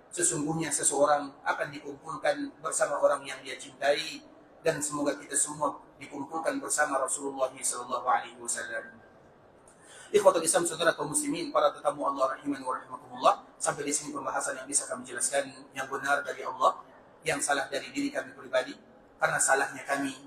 Sesungguhnya seseorang akan dikumpulkan bersama orang yang dia cintai. Dan semoga kita semua dikumpulkan bersama Rasulullah SAW. Ikhwatul Islam, saudara kaum muslimin, para tetamu Allah rahiman wa rahimakumullah. Sampai di sini pembahasan yang bisa kami jelaskan, yang benar dari Allah, yang salah dari diri kami pribadi. Karena salahnya kami,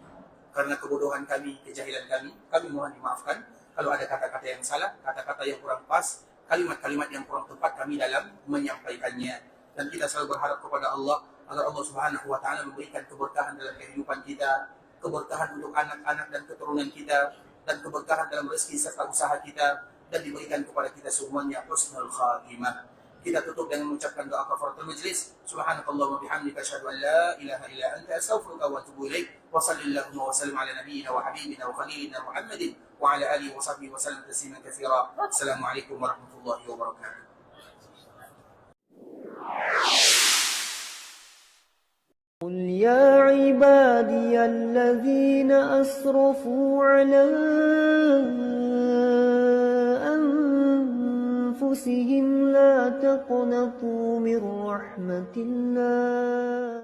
karena kebodohan kami, kejahilan kami mohon dimaafkan. Kalau ada kata-kata yang salah, kata-kata yang kurang pas, kalimat-kalimat yang kurang tepat kami dalam menyampaikannya. Dan kita selalu berharap kepada Allah agar Allah Subhanahu wa taala memberikan keberkahan dalam kehidupan kita, keberkahan untuk anak-anak dan keturunan kita, dan keberkahan dalam rezeki serta usaha kita, dan diberikan kepada kita semuanya husnul khatimah. Kita tutup dengan mengucapkan doa kafaratul majlis. Subhanakallahumma bihamdika asyhadu an la ilaha illa anta astaghfiruka wa atubu ilaik. Wa sallallahu wa sallim ala nabiyyina wa habibina wa khalilina Muhammadin wa ala alihi wa sahbihi wa sallam tasliman katsira. Assalamualaikum warahmatullahi wabarakatuh. قل يا عبادي الذين أسرفوا على أنفسهم لا تقنطوا من رحمة الله